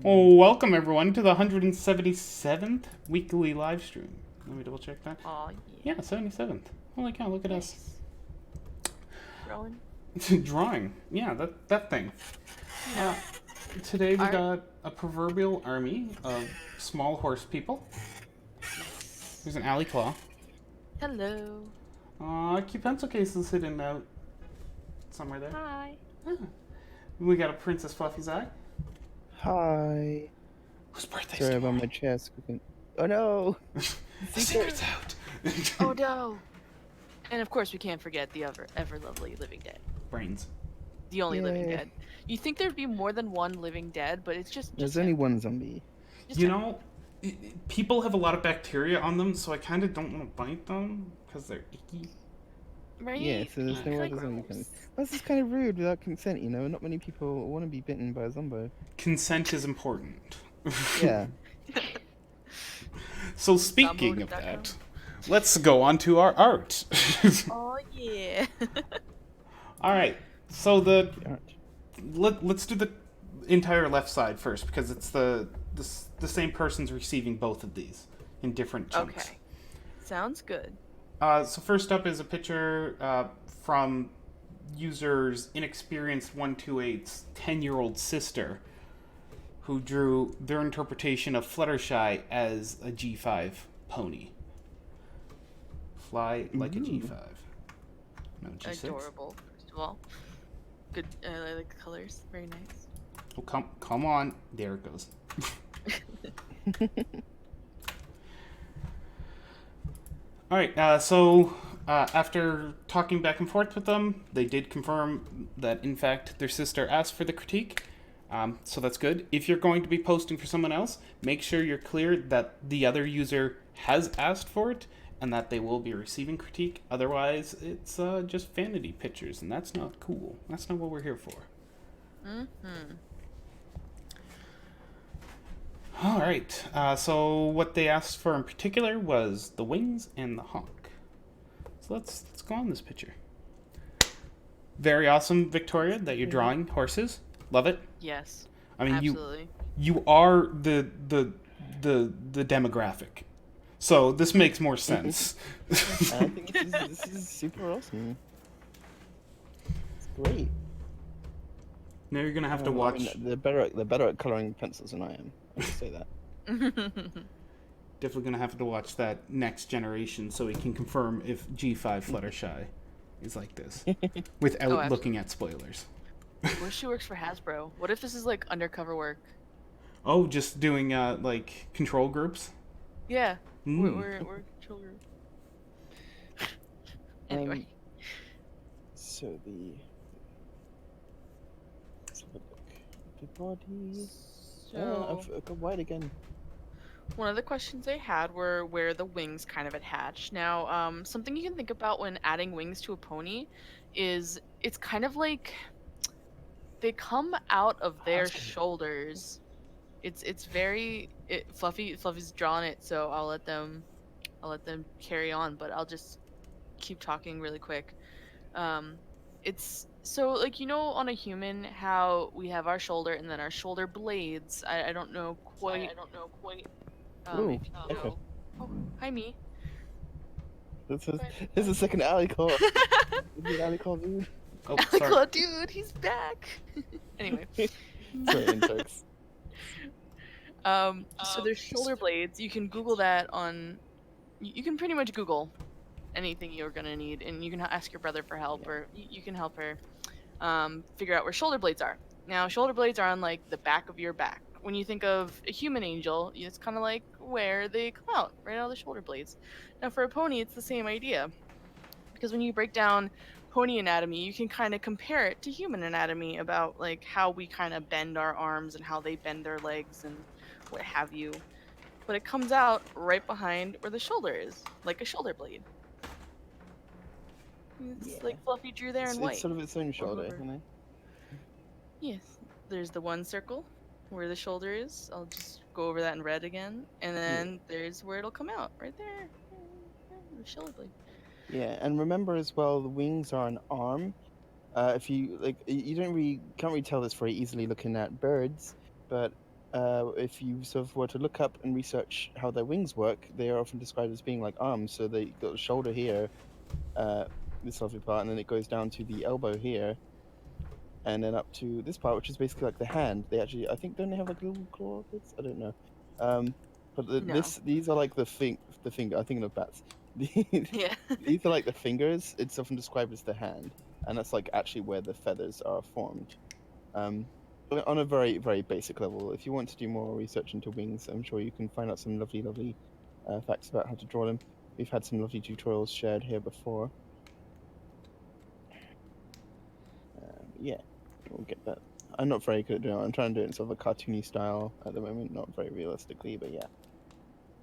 Oh, welcome everyone to the 177th weekly live stream. Let me double check that. Aw, yeah. Yeah, 77th. Holy cow, look at us. Nice. Growing. Drawing. Yeah, that thing. You know, Today we art. got a proverbial army of small horse people. Yes. There's an alley claw. Hello. Cute pencil case is hidden out somewhere there. Hi. Ah. We got a Princess Fluffy's eye. Hi. Whose birthday's Sorry about tomorrow? my chest. Oh no! The secret's out. Oh no. And of course, we can't forget the ever lovely living dead. Brains. The only living Yay. dead. You think there'd be more than one living dead, but it's just There's him. only one zombie. Just You him. know, people have a lot of bacteria on them, so I kind of don't want to bite them because they're icky. Right? Yeah, so there's no Kinda other zombie gross. coming. That's just kind of rude without consent, you know? Not many people want to be bitten by a zombie. Consent is important. Yeah. So speaking of Zombie.com. that, let's go on to our art. Oh yeah. All right. So the Art. let's do the entire left side first because it's the same person's receiving both of these in different chunks. Okay. Sounds good. So first up is a picture from user's inexperienced 128's 10-year-old sister, who drew their interpretation of Fluttershy as a G5 pony. Fly like a G5. No, G6. Adorable. First of all, good. I like the colors. Very nice. Oh, come on. There it goes. All right, so after talking back and forth with them, they did confirm that, in fact, their sister asked for the critique. So that's good. If you're going to be posting for someone else, make sure you're clear that the other user has asked for it and that they will be receiving critique. Otherwise, it's just vanity pictures, and that's not cool. That's not what we're here for. Mm-hmm. All right. So what they asked for in particular was the wings and the honk. So let's go on this picture. Very awesome, Victoria, that you're drawing horses. Love it. Yes. I mean, Absolutely. you are the demographic. So this makes more sense. I think this is super awesome. It's great. Now you're gonna have to I mean, watch. they're better at coloring pencils than I am. I'll just say that. Definitely gonna have to watch that next generation so we can confirm if G5 Fluttershy is like this without absolutely. looking at spoilers. What if she works for Hasbro? What if this is like undercover work? Oh, just doing like control groups. Yeah. Mm. We're children. Anyway. So let's have a look. The body. So I've got white again. one of the questions they had were where the wings kind of attach. Now, something you can think about when adding wings to a pony is it's kind of like they come out of their shoulders. It's very Fluffy's drawn it, so I'll let them carry on, but I'll just keep talking really quick. It's so like on a human how we have our shoulder and then our shoulder blades. I don't know quite. Ooh, If you okay. know. Oh, hi me. This is a second alley call. The alley call, dude. Oh, Like, sorry. oh, dude, he's back. Anyway, Sorry, intakes. so there's shoulder blades. You can Google that on. You can pretty much Google anything you're gonna need, and you can ask your brother for help, or you can help her figure out where shoulder blades are. Now, shoulder blades are on like the back of your back. When you think of a human angel, it's kind of like where they come out, right out of the shoulder blades. Now, for a pony, it's the same idea, because when you break down pony anatomy, you can kind of compare it to human anatomy about like how we kind of bend our arms and how they bend their legs and what have you. But it comes out right behind where the shoulder is, like a shoulder blade. It's like Fluffy drew there in white. It's sort of its own shoulder, over. you know. Yes, there's the one circle where the shoulder is. I'll just go over that in red again, and then there's where it'll come out, right there, the shoulder blade. Yeah, and remember as well, the wings are an arm. If you like, you can't really tell this very easily looking at birds, but if you sort of were to look up and research how their wings work, they are often described as being like arms. So they got a shoulder here, this lovely part, and then it goes down to the elbow here, and then up to this part, which is basically like the hand. They actually, I think, don't they have like little claw bits? I don't know. But No. these are like the finger. I'm thinking of bats. Yeah. These are like the fingers. It's often described as the hand, and that's like actually where the feathers are formed. But on a very, very basic level, if you want to do more research into wings, I'm sure you can find out some lovely, lovely facts about how to draw them. We've had some lovely tutorials shared here before. Yeah, we'll get that. I'm not very good at doing it. I'm trying to do it in sort of a cartoony style at the moment, not very realistically, but yeah,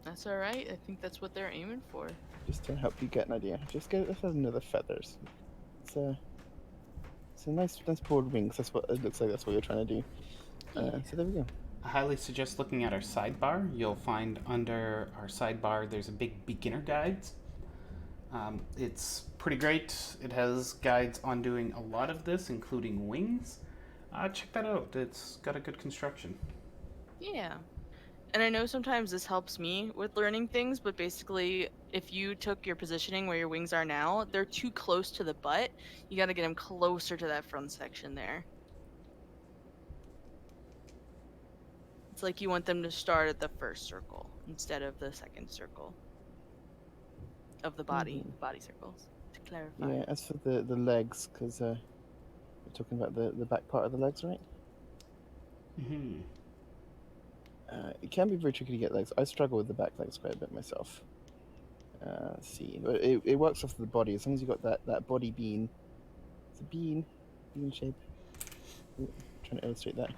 That's all right. I think that's what they're aiming for. just to help you get an idea. Just get let's have another feathers. It's a nice, nice broad wings. That's what it looks like. That's what you're trying to do. Yeah. So there we go. I highly suggest looking at our sidebar. You'll find under our sidebar there's a big beginner guides. It's pretty great. It has guides on doing a lot of this, including wings. Check that out. It's got a good construction. Yeah. And I know sometimes this helps me with learning things, but basically, if you took your positioning where your wings are now, they're too close to the butt. You got to get them closer to that front section there. It's like you want them to start at the first circle instead of the second circle of the body circles, to clarify. Yeah, as for the legs, because we're talking about the back part of the legs, right? Mm-hmm. It can be very tricky to get legs. I struggle with the back legs quite a bit myself. Let's see, but it works off the body as long as you got that body bean. It's a bean shape. Ooh, trying to illustrate that.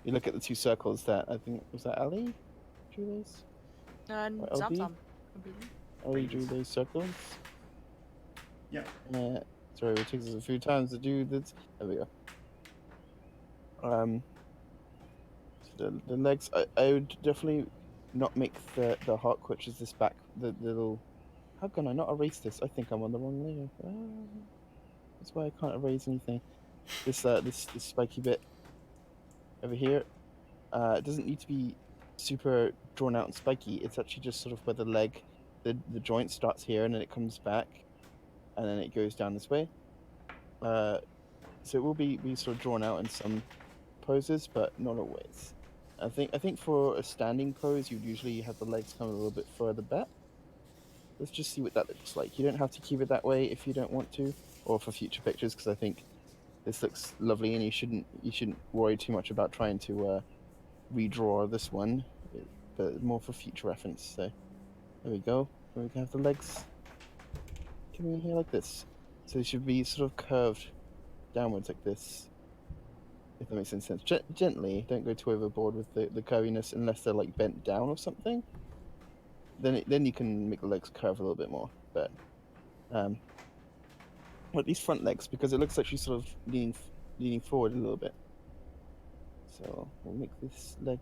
You look at the two circles that I think was that Ali drew those. Or LB? Zom. Ali drew those circles. Yeah. Sorry, it takes us a few times to do this. There we go. So the legs, I would definitely not make the hook, which is this back, the little. How can I not erase this? I think I'm on the wrong layer. That's why I can't erase anything. This spiky bit over here. It doesn't need to be super drawn out and spiky. It's actually just sort of where the leg, the joint starts here and then it comes back, and then it goes down this way. So it will be sort of drawn out in some poses, but not always. I think for a standing pose, you'd usually have the legs come a little bit further back. Let's just see what that looks like. You don't have to keep it that way if you don't want to, or for future pictures, because I think this looks lovely, and you shouldn't worry too much about trying to redraw this one, but more for future reference. So there we go. We can have the legs coming in here like this. So they should be sort of curved downwards like this. If that makes any sense. Gently, don't go too overboard with the curviness unless they're like bent down or something. Then you can make the legs curve a little bit more. But well, these front legs, because it looks like she's sort of leaning forward a little bit. So we'll make this leg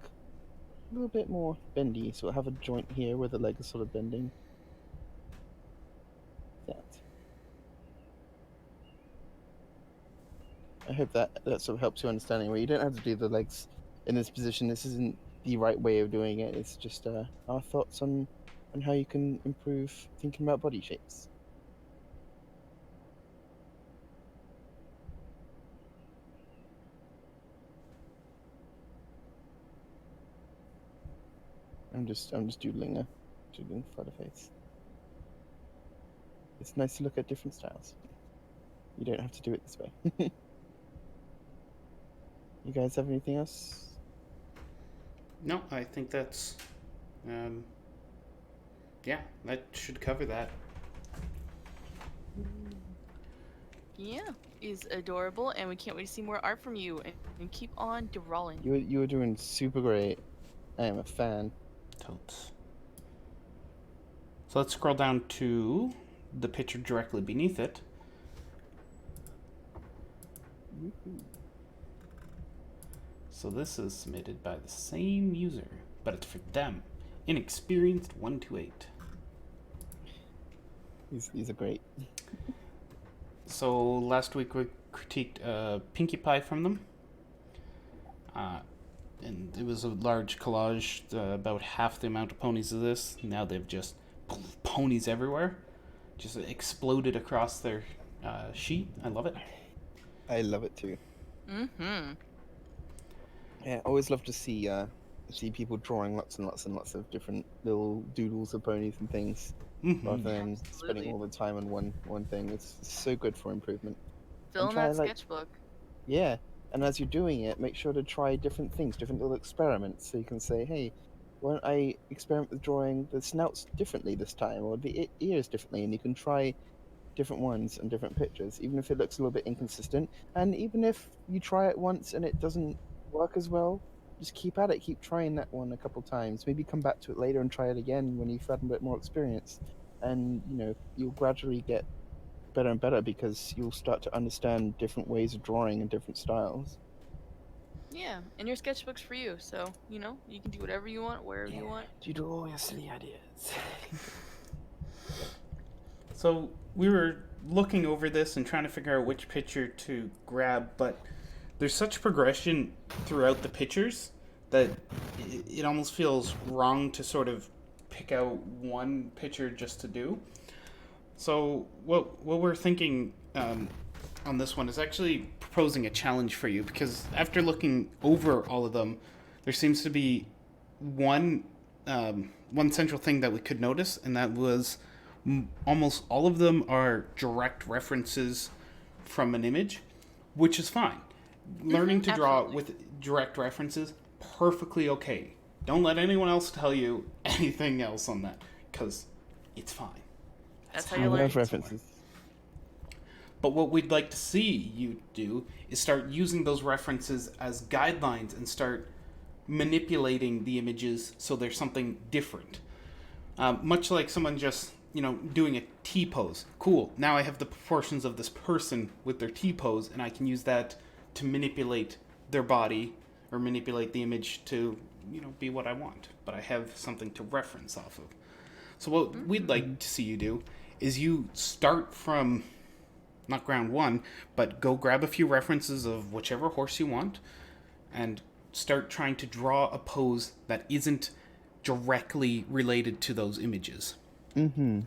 a little bit more bendy. So we'll have a joint here where the leg is sort of bending. That. I hope that sort of helps you understand anyway. You don't have to do the legs in this position. This isn't the right way of doing it. It's just our thoughts on how you can improve thinking about body shapes. I'm just doodling flutter face. It's nice to look at different styles. You don't have to do it this way. You guys have anything else? No, I think that's, yeah, that should cover that. Yeah, is adorable, and we can't wait to see more art from you. And keep on drawing. You were doing super great. I am a fan. Totes. So let's scroll down to the picture directly beneath it. Woohoo. So this is submitted by the same user, but it's for them. Inexperienced128. These are great. So last week we critiqued Pinkie Pie from them. and it was a large collage, about half the amount of ponies of this. Now they've just ponies everywhere, just exploded across their sheet. I love it. I love it too. Mm-hmm. Yeah, I always love to see people drawing lots and lots and lots of different little doodles of ponies and things, rather than spending Absolutely. all the time on one thing. It's so good for improvement. Fill And in try that like sketchbook. yeah, and as you're doing it, make sure to try different things, different little experiments. So you can say, hey, why don't I experiment with drawing the snouts differently this time, or the ears differently, and you can try different ones and different pictures, even if it looks a little bit inconsistent. And even if you try it once and it doesn't work as well, just keep at it. Keep trying that one a couple times. Maybe come back to it later and try it again when you've had a bit more experience. And you'll gradually get better and better because you'll start to understand different ways of drawing and different styles. Yeah, and your sketchbook's for you, so you can do whatever you want, wherever you want. Doodle all your silly ideas. So we were looking over this and trying to figure out which picture to grab, but there's such progression throughout the pictures that it almost feels wrong to sort of pick out one picture just to do. So what we're thinking on this one is actually proposing a challenge for you, because after looking over all of them, there seems to be one one central thing that we could notice, and that was almost all of them are direct references from an image, which is fine. Learning to draw Absolutely. with direct references, perfectly okay. Don't let anyone else tell you anything else on that, because it's fine. That's how I you learn. love references. But what we'd like to see you do is start using those references as guidelines and start manipulating the images so there's something different. Much like someone just, doing a T pose. Cool, now I have the proportions of this person with their T pose, and I can use that to manipulate their body or manipulate the image to, be what I want. But I have something to reference off of. So what we'd like to see you do is you start from not ground one, but go grab a few references of whichever horse you want and start trying to draw a pose that isn't directly related to those images. Mm-hmm.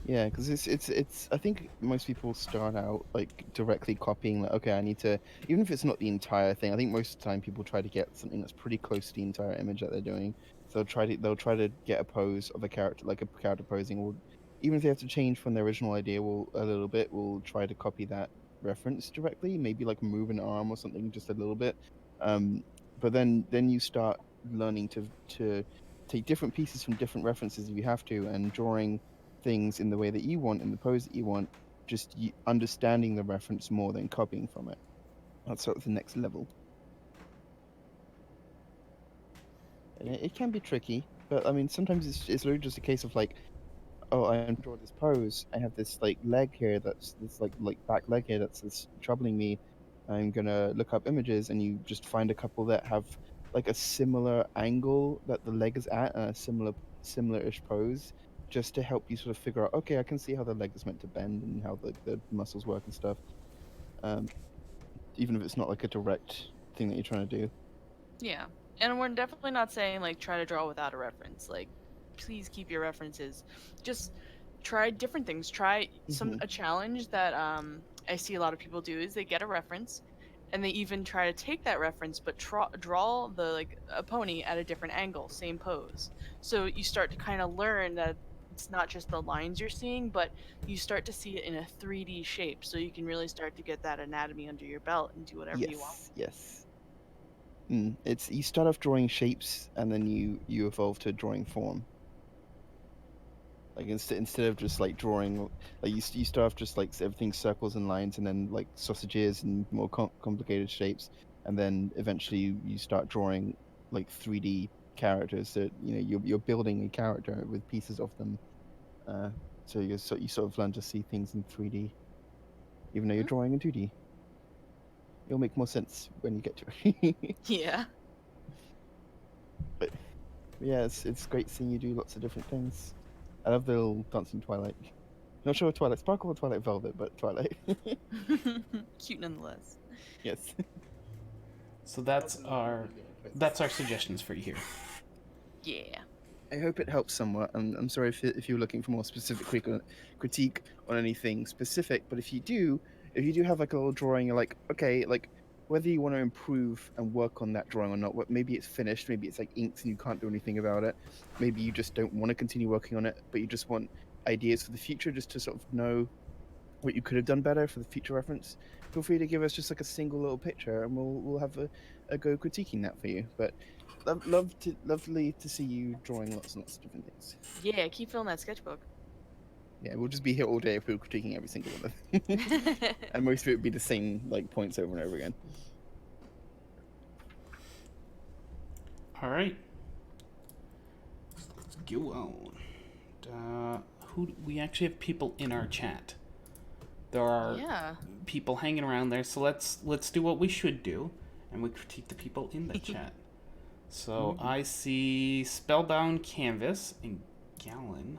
Yeah, because it's. I think most people start out like directly copying. Like, okay, I need to. Even if it's not the entire thing, I think most of the time people try to get something that's pretty close to the entire image that they're doing. So they'll try to get a pose of a character, like a character posing, or even if they have to change from their original idea, will a little bit. We'll try to copy that reference directly. Maybe like move an arm or something just a little bit. Um, but then you start learning to take different pieces from different references if you have to, and drawing things in the way that you want, in the pose that you want, just understanding the reference more than copying from it. That's sort of the next level. And it can be tricky, but I mean, sometimes it's literally just a case of like, oh, I am draw this pose. I have this like leg here that's this like back leg here that's troubling me. I'm gonna look up images, and you just find a couple that have like a similar angle that the leg is at, and a similar-ish pose, just to help you sort of figure out. Okay, I can see how the leg is meant to bend and how the muscles work and stuff. Um, Even if it's not like a direct thing that you're trying to do. Yeah. And we're definitely not saying like try to draw without a reference. Like please keep your references. Just try different things. Try Hmm. a challenge that I see a lot of people do is they get a reference and they even try to take that reference but draw the like a pony at a different angle, same pose. So you start to kind of learn that it's not just the lines you're seeing, but you start to see it in a 3D shape so you can really start to get that anatomy under your belt and do whatever you want. Yes, yes. It's you start off drawing shapes, and then you evolve to drawing form. Like instead of just like drawing, like you start off just like everything circles and lines, and then like sausages and more complicated shapes, and then eventually you start drawing like 3D characters that you're building a character with pieces of them. Uh, so you sort of learn to see things in 3D, even though you're Mhm. drawing in 2D. It'll make more sense when you get to it. Yeah. But yeah, it's great seeing you do lots of different things. I love the little dancing Twilight. Not sure if Twilight Sparkle or Twilight Velvet, but Twilight. Cute nonetheless. Yes. So that's our that's our suggestions for you here. Yeah. I hope it helps somewhat. I'm sorry if you're looking for more specific critique on anything specific, but if you do have like a little drawing, you're like, okay, like whether you want to improve and work on that drawing or not, maybe it's finished, maybe it's like inked and you can't do anything about it, maybe you just don't want to continue working on it, but you just want ideas for the future, just to sort of know what you could have done better for the future reference. Feel free to give us just like a single little picture, and we'll have a go critiquing that for you. But lovely to see you drawing lots and lots of different things. Yeah, keep filling that sketchbook. Yeah, we'll just be here all day if we were critiquing every single one of them. And most of it would be the same like points over and over again. All right. Let's go on. We actually have people in our chat. There are people hanging around there, so let's do what we should do, and we critique the people in the chat. So I see Spellbound Canvas and Gallon.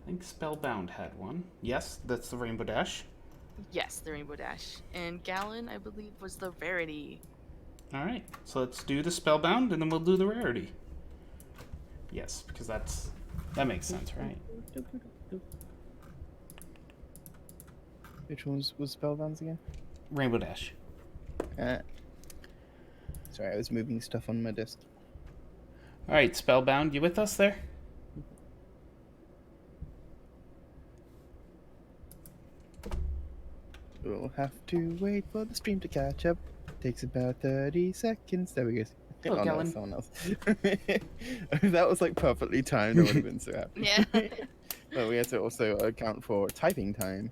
I think Spellbound had one. Yes, that's the Rainbow Dash. Yes, the Rainbow Dash. And Gallon, I believe, was the Rarity. All right, so let's do the Spellbound, and then we'll do the Rarity. Yes, because that makes sense, right? Which one was Spellbound's again? Rainbow Dash. Sorry, I was moving stuff on my desk. All right, Spellbound, you with us there? We'll have to wait for the stream to catch up. Takes about 30 seconds. There we go. Oh, no, that's someone else. That was like perfectly timed. I would have been so happy. Yeah. But we have to also account for typing time.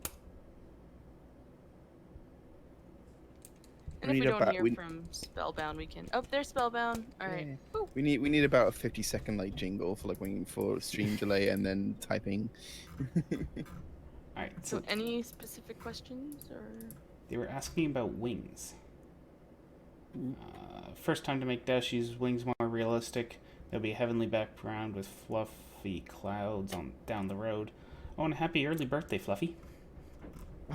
And if we don't hear from Spellbound, we can... Oh, there's Spellbound. All right. Yeah. We need about a 50-second like jingle for like waiting for stream delay and then typing. All right. So any specific questions or? They were asking about wings. First time to make Dash use wings more realistic. There'll be a heavenly background with fluffy clouds on down the road. Oh, and happy early birthday, Fluffy.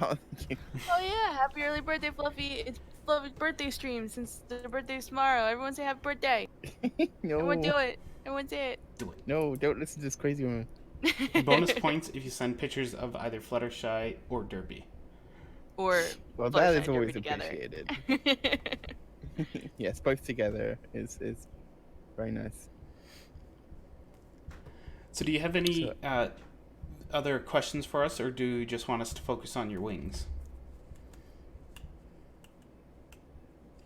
Oh, thank you. Oh yeah, happy early birthday, Fluffy. It's Fluffy's birthday stream since the birthday's tomorrow. Everyone say happy birthday. No. Everyone do it. Everyone say it. Do it. No, don't listen to this crazy woman. Bonus points if you send pictures of either Fluttershy or Derpy. Or Well, Fluttershy that and is always Derpy together. appreciated. Yes, both together is very nice. So do you have any other questions for us, or do you just want us to focus on your wings?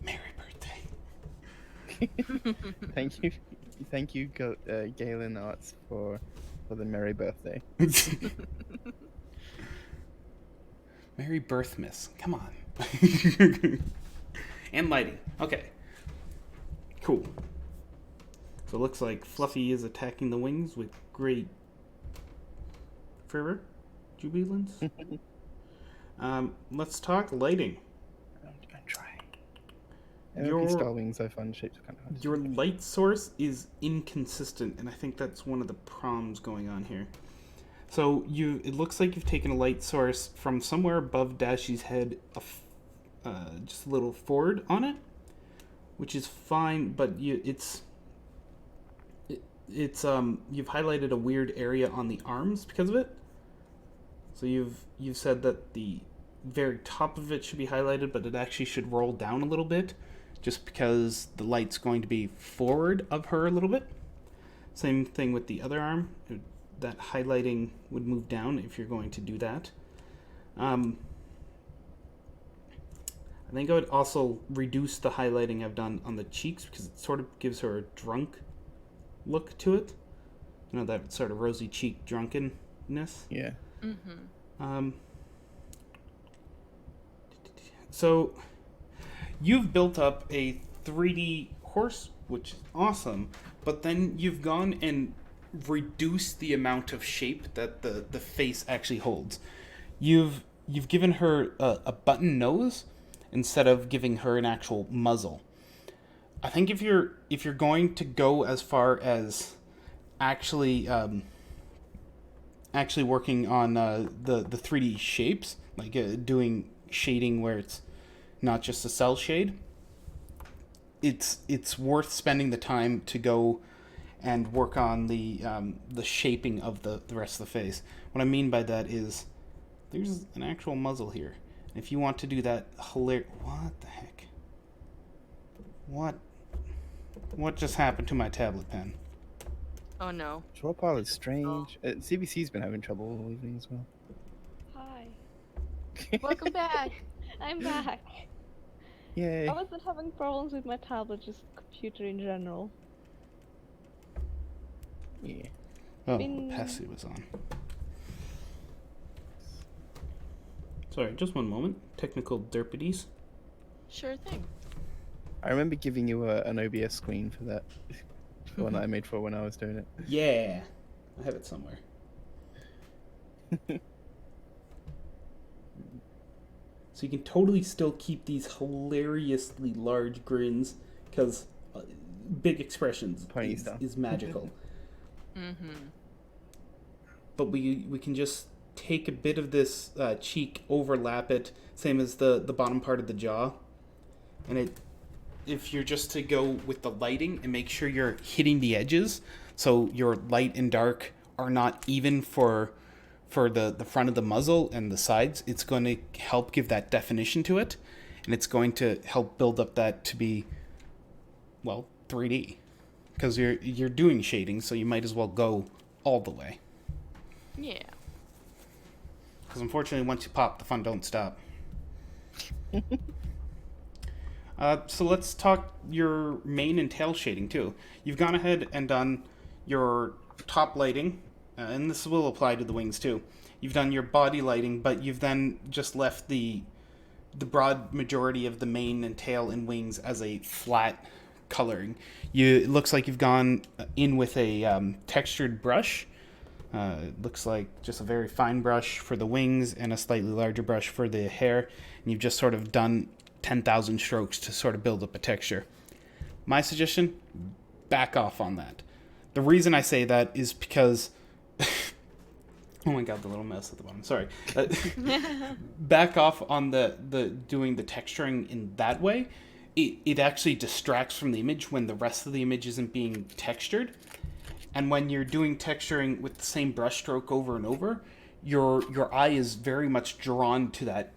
Merry birthday. Thank you, Galen Arts for the merry birthday. Merry Birthmas. Come on. And lighting. Okay. Cool. So it looks like Fluffy is attacking the wings with great fervor, jubilance. Let's talk lighting. I'm trying. MLP Star Wings I find shapes kind of hard. Your light source is inconsistent, and I think that's one of the problems going on here. So it looks like you've taken a light source from somewhere above Dashy's head, just a little forward on it, which is fine, but you've highlighted a weird area on the arms because of it. So you've said that the very top of it should be highlighted, but it actually should roll down a little bit, just because the light's going to be forward of her a little bit. Same thing with the other arm. That highlighting would move down if you're going to do that. I think I would also reduce the highlighting I've done on the cheeks, because it sort of gives her a drunk look to it. You know, that sort of rosy cheek drunkenness. Yeah. Mm-hmm. So you've built up a 3D horse, which is awesome, but then you've gone and reduced the amount of shape that the face actually holds. You've given her a button nose instead of giving her an actual muzzle. I think if you're going to go as far as actually working on the 3D shapes, like doing shading where it's not just a cell shade, it's worth spending the time to go and work on the shaping of the rest of the face. What I mean by that is there's an actual muzzle here. If you want to do that what the heck? What just happened to my tablet pen? Oh no. Draw pile is strange. CBC's been having trouble all evening as well. Hi, Welcome back. I'm back. Yay. I wasn't having problems with my tablet, just computer in general. Yeah. Oh, Been- opacity was on. Sorry, just one moment. Technical derpities. Sure thing. I remember giving you an OBS screen for that. The one that I made for when I was doing it. Yeah, I have it somewhere. So you can totally still keep these hilariously large grins because big expressions Pony style. is magical. Mm-hmm. But we can just take a bit of this cheek, overlap it, same as the bottom part of the jaw, and if you're just to go with the lighting and make sure you're hitting the edges, so your light and dark are not even for the front of the muzzle and the sides, it's going to help give that definition to it, and it's going to help build up that to be, well, 3D, because you're doing shading, so you might as well go all the way. Yeah. Because unfortunately, once you pop, the fun don't stop. So let's talk your mane and tail shading too. You've gone ahead and done your top lighting, and this will apply to the wings too. You've done your body lighting, but you've then just left the broad majority of the mane and tail and wings as a flat coloring. It looks like you've gone in with a textured brush. It looks like just a very fine brush for the wings and a slightly larger brush for the hair, and you've just sort of done 10,000 strokes to sort of build up a texture. My suggestion, back off on that. The reason I say that is because oh my god, the little mouse at the bottom. Sorry. Back off on the doing the texturing in that way. It actually distracts from the image when the rest of the image isn't being textured. And when you're doing texturing with the same brush stroke over and over, your eye is very much drawn to that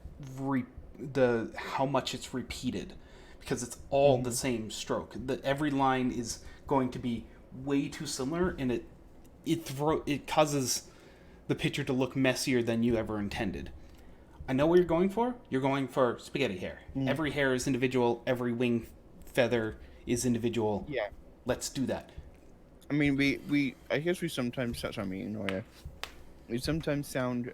how much it's repeated, because it's all the same stroke. Every line is going to be way too similar, and it causes the picture to look messier than you ever intended. I know what you're going for. You're going for spaghetti hair. Every hair is individual. Every wing feather is individual. Yeah. Let's do that. I mean, I guess we sometimes, that's what I mean, Noya. We sometimes sound,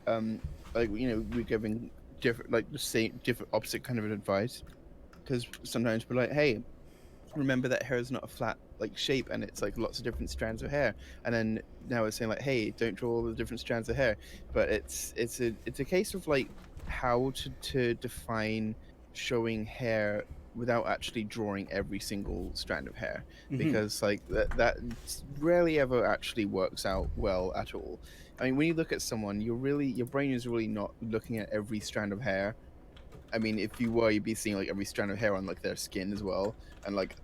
like, you know, we're giving different, like, the same, different, opposite kind of advice. Because sometimes we're like, hey, remember that hair is not a flat, like, shape, and it's, like, lots of different strands of hair. And then now it's saying, like, hey, don't draw all the different strands of hair. But it's a case of, like, how to define showing hair without actually drawing every single strand of hair, because like that rarely ever actually works out well at all. I mean, when you look at someone, your brain is really not looking at every strand of hair. I mean, if you were, you'd be seeing like every strand of hair on like their skin as well, and like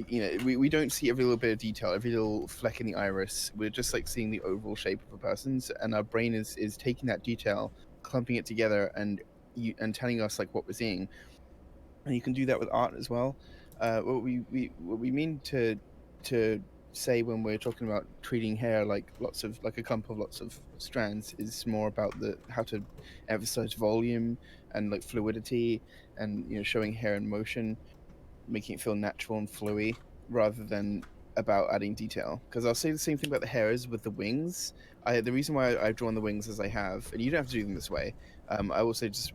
you know, we don't see every little bit of detail, every little fleck in the iris. We're just like seeing the overall shape of a person's, and our brain is taking that detail, clumping it together, and telling us like what we're seeing. And you can do that with art as well. What we mean to say when we're talking about treating hair like a clump of lots of strands is more about how to emphasize volume and like fluidity, and you know, showing hair in motion, making it feel natural and flowy, rather than about adding detail. Because I'll say the same thing about the hairs with the wings. The reason why I've drawn the wings as I have, and you don't have to do them this way. I will say just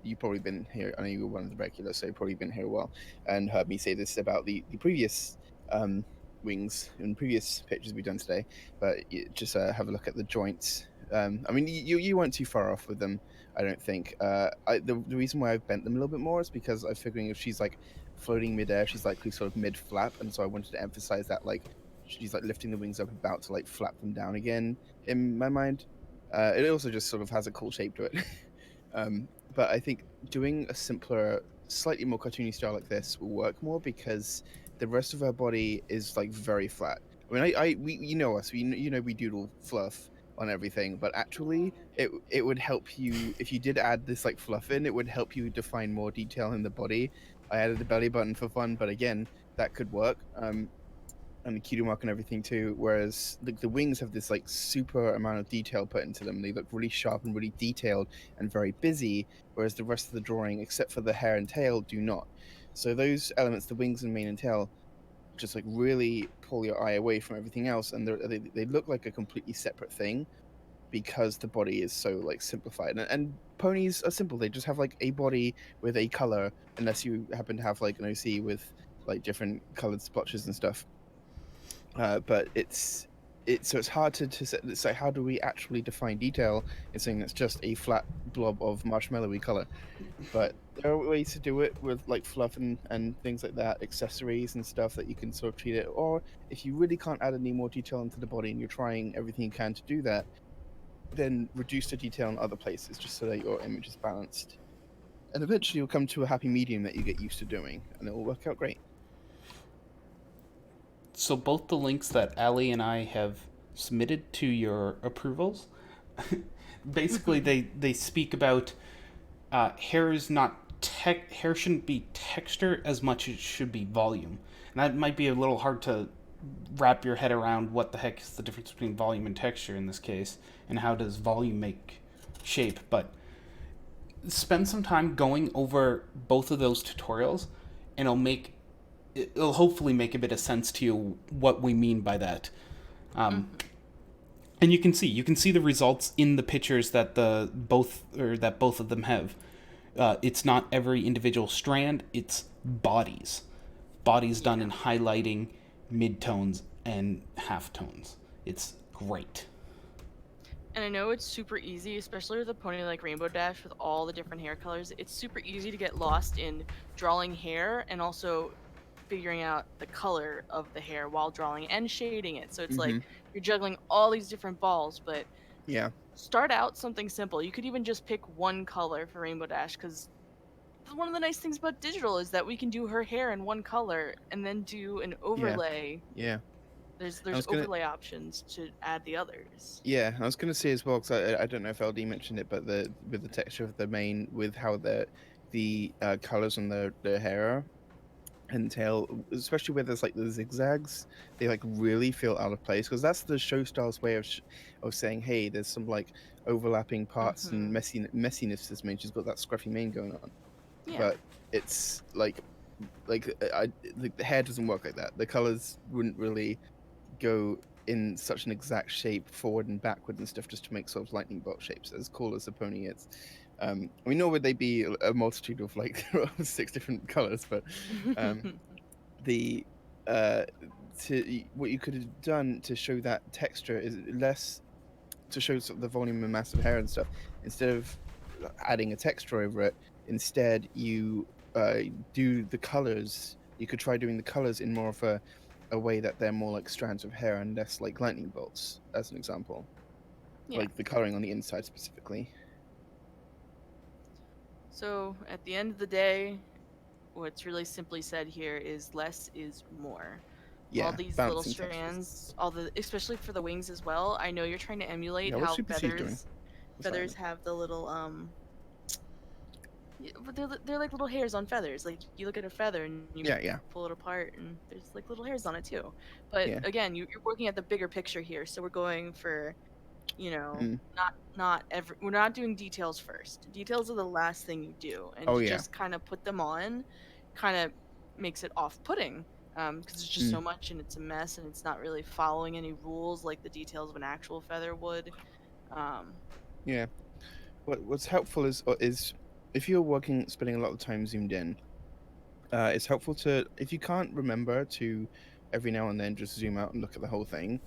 you've probably been here. I know you were one of the regulars, so you've probably been here a while and heard me say this about the previous wings in previous pictures we've done today. But just have a look at the joints. I mean, you weren't too far off with them, I don't think. The reason why I've bent them a little bit more is because I'm figuring if she's like floating midair, she's likely sort of mid flap, and so I wanted to emphasize that like she's like lifting the wings up, about to like flap them down again. In my mind, it also just sort of has a cool shape to it. But I think doing a simpler slightly more cartoony style like this will work more because the rest of her body is like very flat. I mean, we you know us, you know we doodle fluff on everything, but actually it would help you if you did add this like fluff in. It would help you define more detail in the body. I added the belly button for fun, but again, that could work. And the cutie mark and everything too. Whereas the wings have this like super amount of detail put into them. They look really sharp and really detailed and very busy. Whereas the rest of the drawing, except for the hair and tail, do not. So those elements, the wings and mane and tail, just like really pull your eye away from everything else, and they look like a completely separate thing because the body is so like simplified. And ponies are simple. They just have like a body with a color, unless you happen to have like an OC with like different colored splotches and stuff. But it's hard to say how do we actually define detail in something that's just a flat blob of marshmallowy color. But there are ways to do it with like fluff and things like that, accessories and stuff that you can sort of treat it. Or if you really can't add any more detail into the body and you're trying everything you can to do that, then reduce the detail in other places just so that your image is balanced. And eventually you'll come to a happy medium that you get used to doing, and it will work out great. So both the links that Ali and I have submitted to your approvals, basically they speak about hair is not hair shouldn't be texture as much as it should be volume, and that might be a little hard to wrap your head around what the heck is the difference between volume and texture in this case, and how does volume make shape. But spend some time going over both of those tutorials, and it'll hopefully make a bit of sense to you what we mean by that. And you can see the results in the pictures that both of them have. It's not every individual strand; it's bodies done in highlighting, midtones, and halftones. It's great. And I know it's super easy, especially with a pony like Rainbow Dash with all the different hair colors. It's super easy to get lost in drawing hair and also figuring out the color of the hair while drawing and shading it. So it's like you're juggling all these different balls, but Yeah. start out something simple. You could even just pick one color for Rainbow Dash because one of the nice things about digital is that we can do her hair in one color and then do an overlay. Yeah. There's gonna- overlay options to add the others. Yeah, I was going to say as well, because I don't know if LD mentioned it, but with the texture of the mane, with how the colors on the hair and tail, especially where there's like the zigzags, they like really feel out of place because that's the show style's way of saying, hey, there's some like overlapping parts and messiness to this mane. She's got that scruffy mane going on, Yeah. but it's like the hair doesn't work like that. The colors wouldn't really go in such an exact shape forward and backward and stuff just to make sort of lightning bolt shapes, as cool as the pony is. Nor would they be a multitude of like 6 different colors, but what you could have done to show that texture is less to show sort of the volume and mass of hair and stuff. Instead of adding a texture over it, instead you do the colors. You could try doing the colors in more of a way that they're more like strands of hair and less like lightning bolts, as an example. Yeah. Like the coloring on the inside specifically. So at the end of the day, what's really simply said here is less is more. Yeah, All these little balancing textures. strands, especially for the wings as well. I know you're trying to emulate Yeah, what's how Super C's doing? feathers have the little they're like little hairs on feathers. Like you look at a feather and you Yeah. pull it apart and there's like little hairs on it too. But Yeah. again, you're working at the bigger picture here. So we're going for, we're not doing details first. Details are the last thing you do, and Oh, to yeah. just kind of put them on kind of makes it off-putting because it's just so much and it's a mess and it's not really following any rules like the details of an actual feather would. Yeah. What's helpful is if you're spending a lot of time zoomed in, it's helpful to, if you can't remember to every now and then just zoom out and look at the whole thing,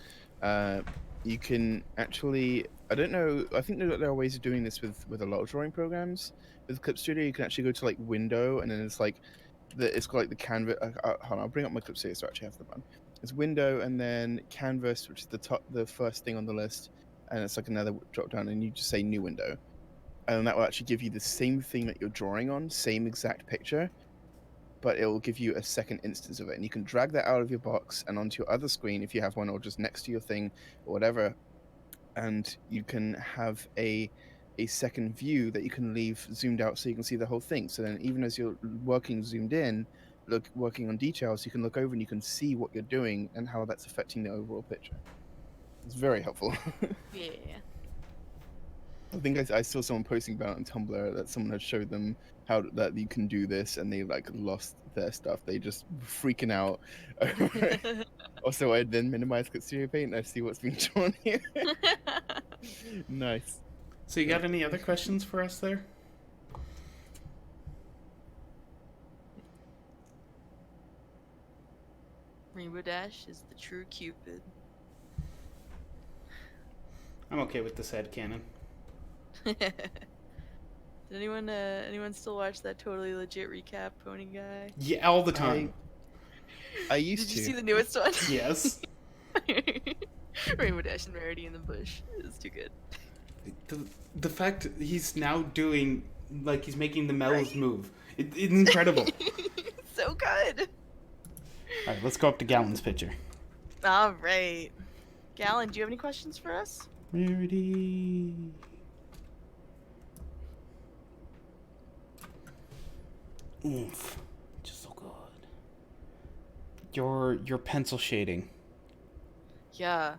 you can actually, I don't know, I think there are ways of doing this with a lot of drawing programs. With Clip Studio, you can actually go to like window, and then it's like it's got like the canvas. Hold on, I'll bring up my Clip Studio so I actually have them on. It's window and then canvas, which is the first thing on the list, and it's like another drop down, and you just say new window. and that will actually give you the same thing that you're drawing on, same exact picture, but it will give you a second instance of it. And you can drag that out of your box and onto your other screen if you have one, or just next to your thing or whatever. And you can have a second view that you can leave zoomed out so you can see the whole thing. So then even as you're working zoomed in, working on details, you can look over and you can see what you're doing and how that's affecting the overall picture. It's very helpful. Yeah. I think I saw someone posting about it on Tumblr that someone had showed them how that you can do this, and they like lost their stuff. They just freaking out. Also, I then minimize Studio Paint and I see what's being drawn here. Nice. So you got any other questions for us there? Rainbow Dash is the true Cupid. I'm okay with this headcanon. Did anyone still watch that totally legit recap Pony Guy? Yeah, all the time. I used Did to. you see the newest one? Yes. Rainbow Dash and Rarity in the Bush. It's too good. The fact he's now doing, like, he's making the mellows move. It's incredible. So good. Alright, let's go up to Gallon's picture. All right. Gallon, do you have any questions for us? Rarity. Oomph. Just so good. Your pencil shading. Yeah.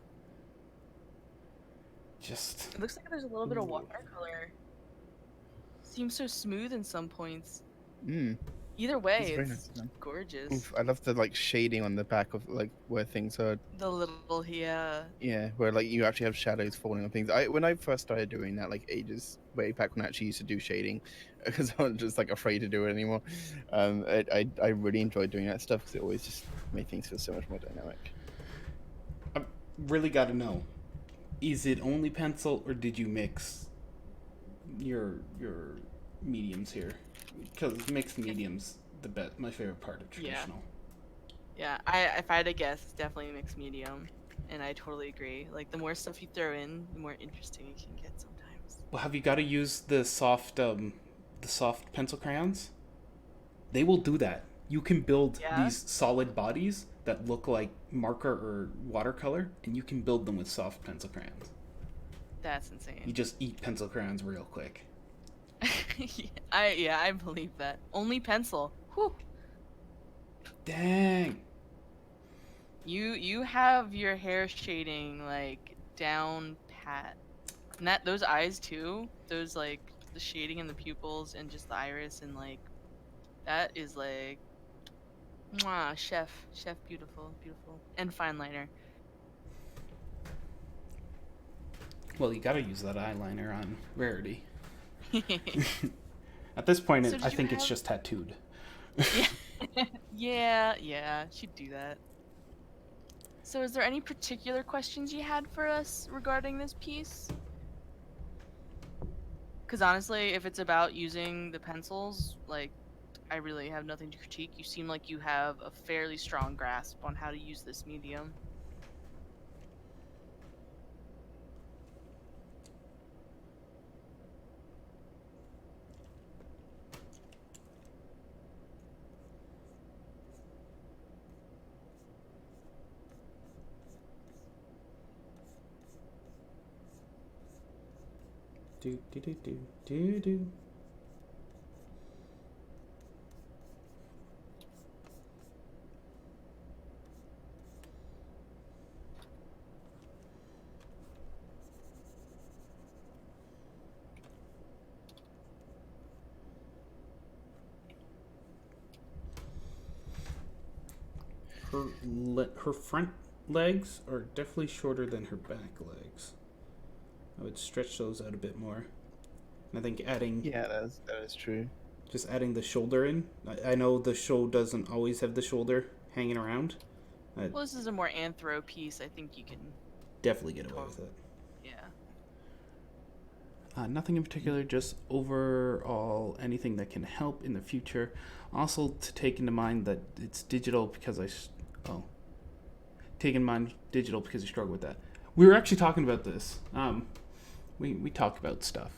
Just It looks like there's a little bit of watercolor. Seems so smooth in some points. Either way, It's very it's nice, man. gorgeous. Oof, I love the like shading on the back of like where things are. The little, yeah. Yeah, where like you actually have shadows falling on things. When I first started doing that, like ages way back when I actually used to do shading, because I was just like afraid to do it anymore. I really enjoyed doing that stuff because it always just made things feel so much more dynamic. I really got to know. Is it only pencil, or did you mix your mediums here? Because mixed mediums, my favorite part of traditional. Yeah, if I had to guess, it's definitely mixed medium. And I totally agree. Like, the more stuff you throw in, the more interesting it can get sometimes. Well, have you got to use the soft pencil crayons? They will do that. You can build these solid bodies that look like marker or watercolor, and you can build them with soft pencil crayons. That's insane. You just eat pencil crayons real quick. I believe that. Only pencil. Whew. Dang. You have your hair shading like down pat. And those eyes too, those like the shading in the pupils and just the iris and like that is like mwah, chef beautiful. And fine liner. Well, you gotta use that eyeliner on Rarity. At this point, So I think it's just tattooed. Yeah, she'd do that. So is there any particular questions you had for us regarding this piece? Because honestly, if it's about using the pencils, like, I really have nothing to critique. You seem like you have a fairly strong grasp on how to use this medium. Do. Her front legs are definitely shorter than her back legs. I would stretch those out a bit more. And I think adding... Yeah, that is true. Just adding the shoulder in. I know the show doesn't always have the shoulder hanging around. Well, this is a more anthro piece. I think you can... Definitely get away with it. Yeah. Nothing in particular, just overall anything that can help in the future. Also to take into mind that it's digital because take in mind digital because you struggle with that. We were actually talking about this. We talk about stuff.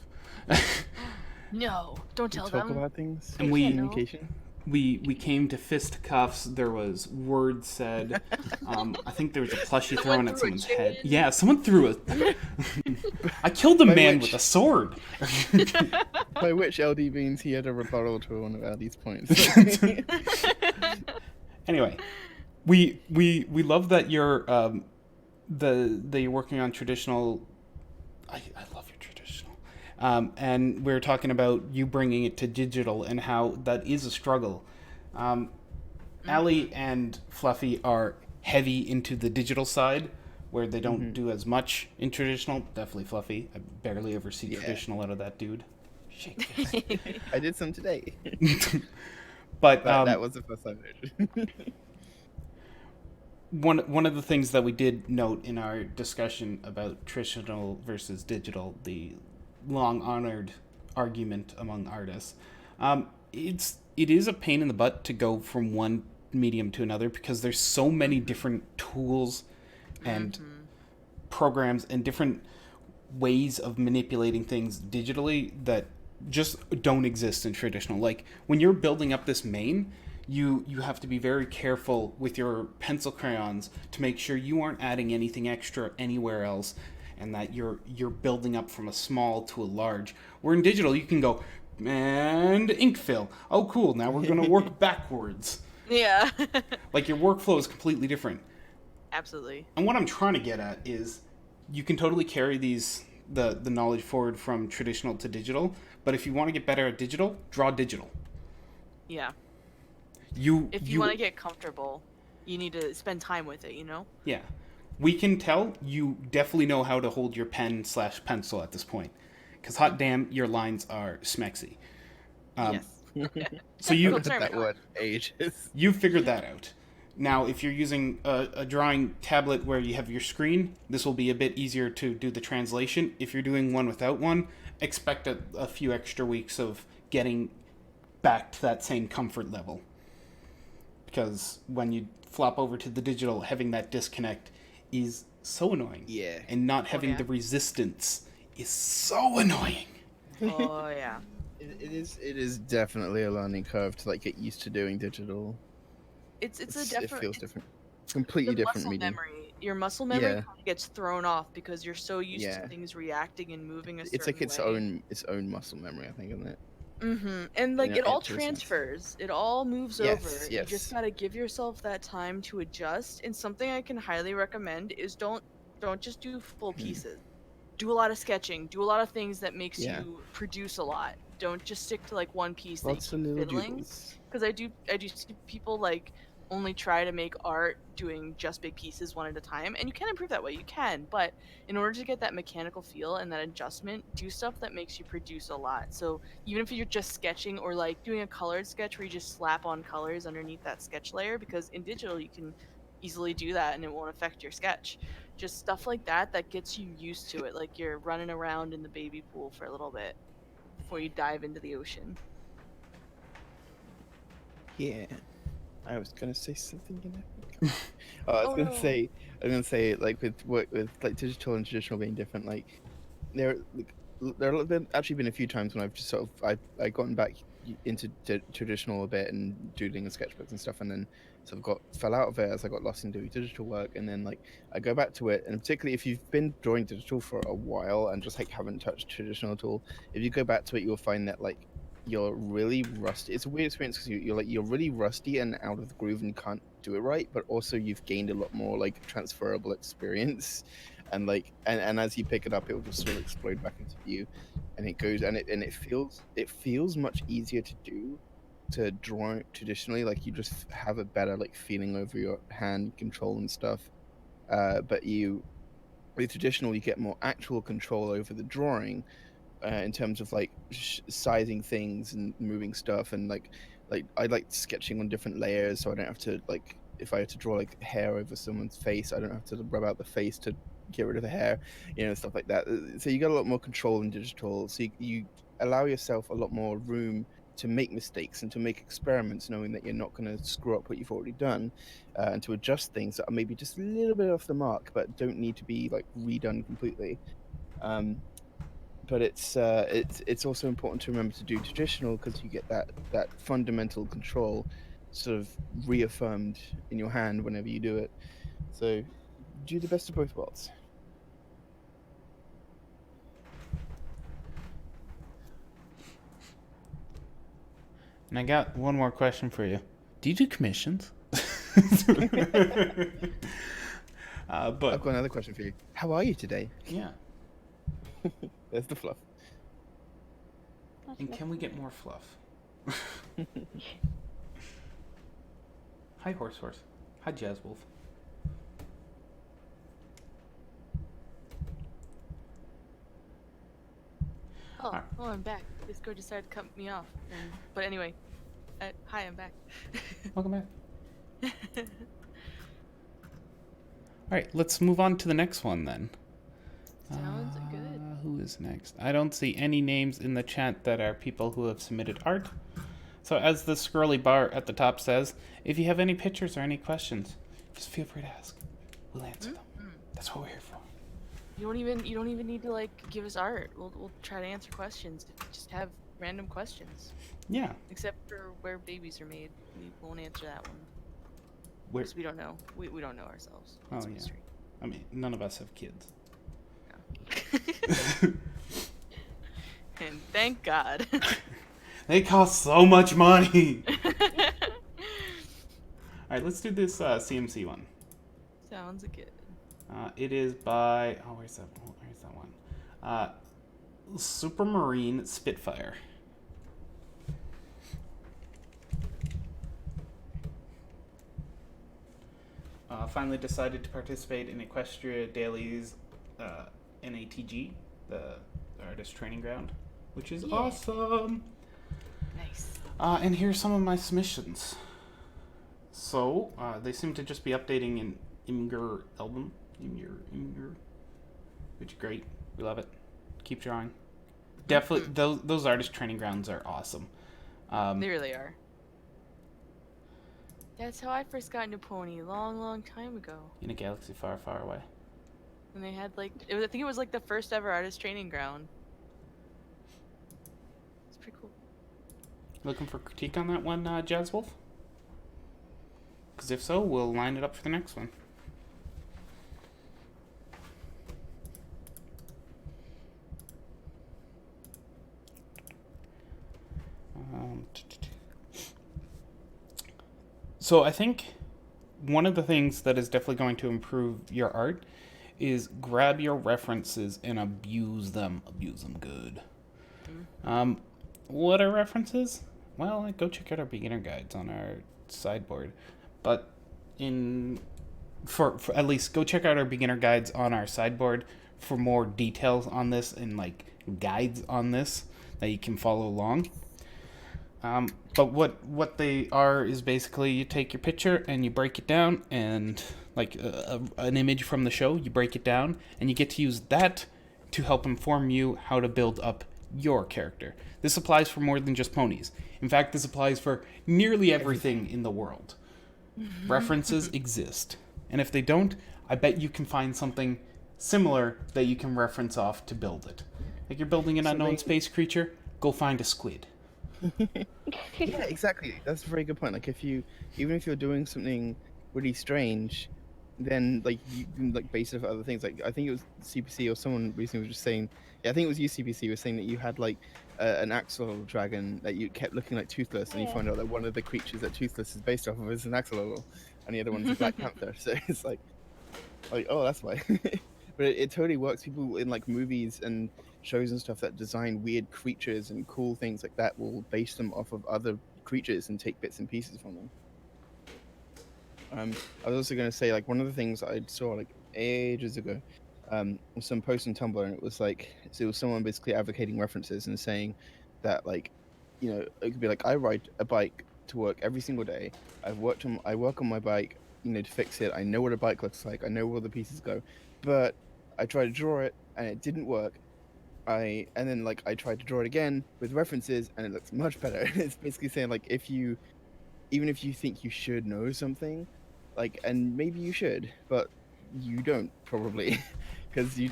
No, don't We tell talk them. about things. And we- Communication. We came to fisticuffs. There was words said. I think there was a plushie Someone thrown at threw a someone's head. chain. Yeah, someone threw a. I killed a By man which- with a sword. By which LD means he had a rebuttal to one of LD's points. Anyway, we love that you're that you're working on traditional. I love your traditional, and we're talking about you bringing it to digital and how that is a struggle. Allie and Fluffy are heavy into the digital side, where they don't do as much in traditional. Definitely Fluffy. I barely ever see traditional out of that dude. Shake face. I did some today. But But that was the first time. one of the things that we did note in our discussion about traditional versus digital, the long honored argument among artists, it is a pain in the butt to go from one medium to another because there's so many different tools and programs and different ways of manipulating things digitally that just don't exist in traditional. Like when you're building up this main, you have to be very careful with your pencil crayons to make sure you aren't adding anything extra anywhere else, and that you're building up from a small to a large. Where in digital you can go and ink fill. Oh cool, now we're gonna work backwards. Yeah. Like your workflow is completely different. Absolutely. And what I'm trying to get at is you can totally carry the knowledge forward from traditional to digital, but if you want to get better at digital, draw digital. Yeah. If you you want to get comfortable, you need to spend time with it, you know? Yeah. We can tell you definitely know how to hold your pen/pencil at this point. Because hot damn, your lines are smexy. Yes. So you Don't That word ages. you figured that out. Now, if you're using a drawing tablet where you have your screen, this will be a bit easier to do the translation. If you're doing one without one, expect a few extra weeks of getting back to that same comfort level. Because when you flop over to the digital, having that disconnect is so annoying. Yeah. And not having yeah. the resistance is so annoying. Oh, yeah. It is definitely a learning curve to like get used to doing digital. It's a It different... feels different. Completely different muscle medium. memory. Your muscle memory Yeah. kind of gets thrown off because you're so used Yeah. to things reacting and moving a certain It's like its way. own muscle memory, I think, isn't it? And like Yeah, it all it makes sense. transfers. It all moves Yes, over. You yes. just gotta give yourself that time to adjust. And something I can highly recommend is don't just do full pieces. Do a lot of sketching. Do a lot of things that makes Yeah. you produce a lot. Don't just stick to like one piece that Lots you of keep little fiddling. doodles. Because I do see people like only try to make art doing just big pieces one at a time, and you can improve that way. You can, but in order to get that mechanical feel and that adjustment, do stuff that makes you produce a lot. So even if you're just sketching or like doing a colored sketch where you just slap on colors underneath that sketch layer, because in digital you can easily do that and it won't affect your sketch. Just stuff like that gets you used to it, like you're running around in the baby pool for a little bit before you dive into the ocean. Yeah. I was gonna say something in it. Oh, I was Oh, gonna no. say like with like digital and traditional being different, like there have actually been a few times when I've just sort of I gotten back into traditional a bit and doodling and sketchbooks and stuff, and then sort of fell out of it as I got lost in doing digital work, and then like I go back to it, and particularly if you've been drawing digital for a while and just like haven't touched traditional at all, if you go back to it, you'll find that like you're really rusty. It's a weird experience because you're really rusty and out of the groove and can't do it right, but also you've gained a lot more like transferable experience, and like and as you pick it up, it will just sort of explode back into view, and it goes and it feels much easier to do to draw traditionally. Like you just have a better like feeling over your hand control and stuff, but with traditional you get more actual control over the drawing, in terms of like sizing things and moving stuff, and like I like sketching on different layers, so I don't have to like if I had to draw like hair over someone's face, I don't have to rub out the face to get rid of the hair, stuff like that. So you got a lot more control in digital, so you allow yourself a lot more room to make mistakes and to make experiments, knowing that you're not going to screw up what you've already done, and to adjust things that are maybe just a little bit off the mark but don't need to be like redone completely. but it's also important to remember to do traditional because you get that fundamental control sort of reaffirmed in your hand whenever you do it. So do the best of both worlds. And I got one more question for you. Do you do commissions? But I've got another question for you. How are you today? yeah. There's the fluff. That's And lovely. can we get more fluff? Hi, horse. Hi, Jazz Wolf. Oh, I'm back. Discord decided to cut me off. But anyway, hi, I'm back. Welcome back. All right, let's move on to the next one then. Sounds good. Who is next? I don't see any names in the chat that are people who have submitted art. So as the scrolly bar at the top says, if you have any pictures or any questions, just feel free to ask. We'll answer them. That's what we're here for. You don't even need to like give us art. We'll try to answer questions. Just have random questions. Yeah. Except for where babies are made, we won't answer that one. Where? Because we don't know. We don't know ourselves. Oh, It's a yeah. mystery. I mean, none of us have kids. And thank God. They cost so much money. All right, let's do this CMC one. Sounds good. It is by where's that one? Supermarine Spitfire. Finally decided to participate in Equestria Daily's NATG, the artist training ground, which is awesome. Nice. And here's some of my submissions. So, they seem to just be updating an Imgur album. Imgur. Which is great. We love it. Keep drawing. Definitely, those artist training grounds are awesome. They really are. That's how I first got into Pony, long time ago. In a galaxy far, far away. And they had like, I think it was like the first ever artist training ground. It's pretty cool. Looking for critique on that one, Jazz Wolf? Because if so, we'll line it up for the next one. So I think one of the things that is definitely going to improve your art is grab your references and abuse them good. What are references? Well, go check out our beginner guides on our sideboard. But for at least go check out our beginner guides on our sideboard for more details on this and like guides on this that you can follow along. But what they are is basically you take your picture and you break it down, and like an image from the show, you break it down and you get to use that to help inform you how to build up your character. This applies for more than just ponies. In fact, this applies for nearly everything in the world. References exist. And if they don't, I bet you can find something similar that you can reference off to build it. Like you're building an unknown space creature, go find a squid. Yeah, exactly. That's a very good point. Like even if you're doing something really strange, then like you can like base it off other things. Like I think it was CPC or someone recently was just saying, yeah, I think it was you CPC was saying that you had like an axolotl dragon that you kept looking like Toothless, and you find out that one of the creatures that Toothless is based off of is an axolotl, and the other one's a Black Panther. So it's like oh, that's why. But it totally works. People in like movies and shows and stuff that design weird creatures and cool things like that will base them off of other creatures and take bits and pieces from them. I was also going to say, like, one of the things I saw like ages ago was some post on Tumblr, and it was like, so it was someone basically advocating references and saying that, like, you know, it could be like, I ride a bike to work every single day. I work on my bike, you know, to fix it. I know what a bike looks like. I know where the pieces go, but I tried to draw it and it didn't work. And then like I tried to draw it again with references and it looks much better. It's basically saying like even if you think you should know something, like, and maybe you should, but you don't probably, because you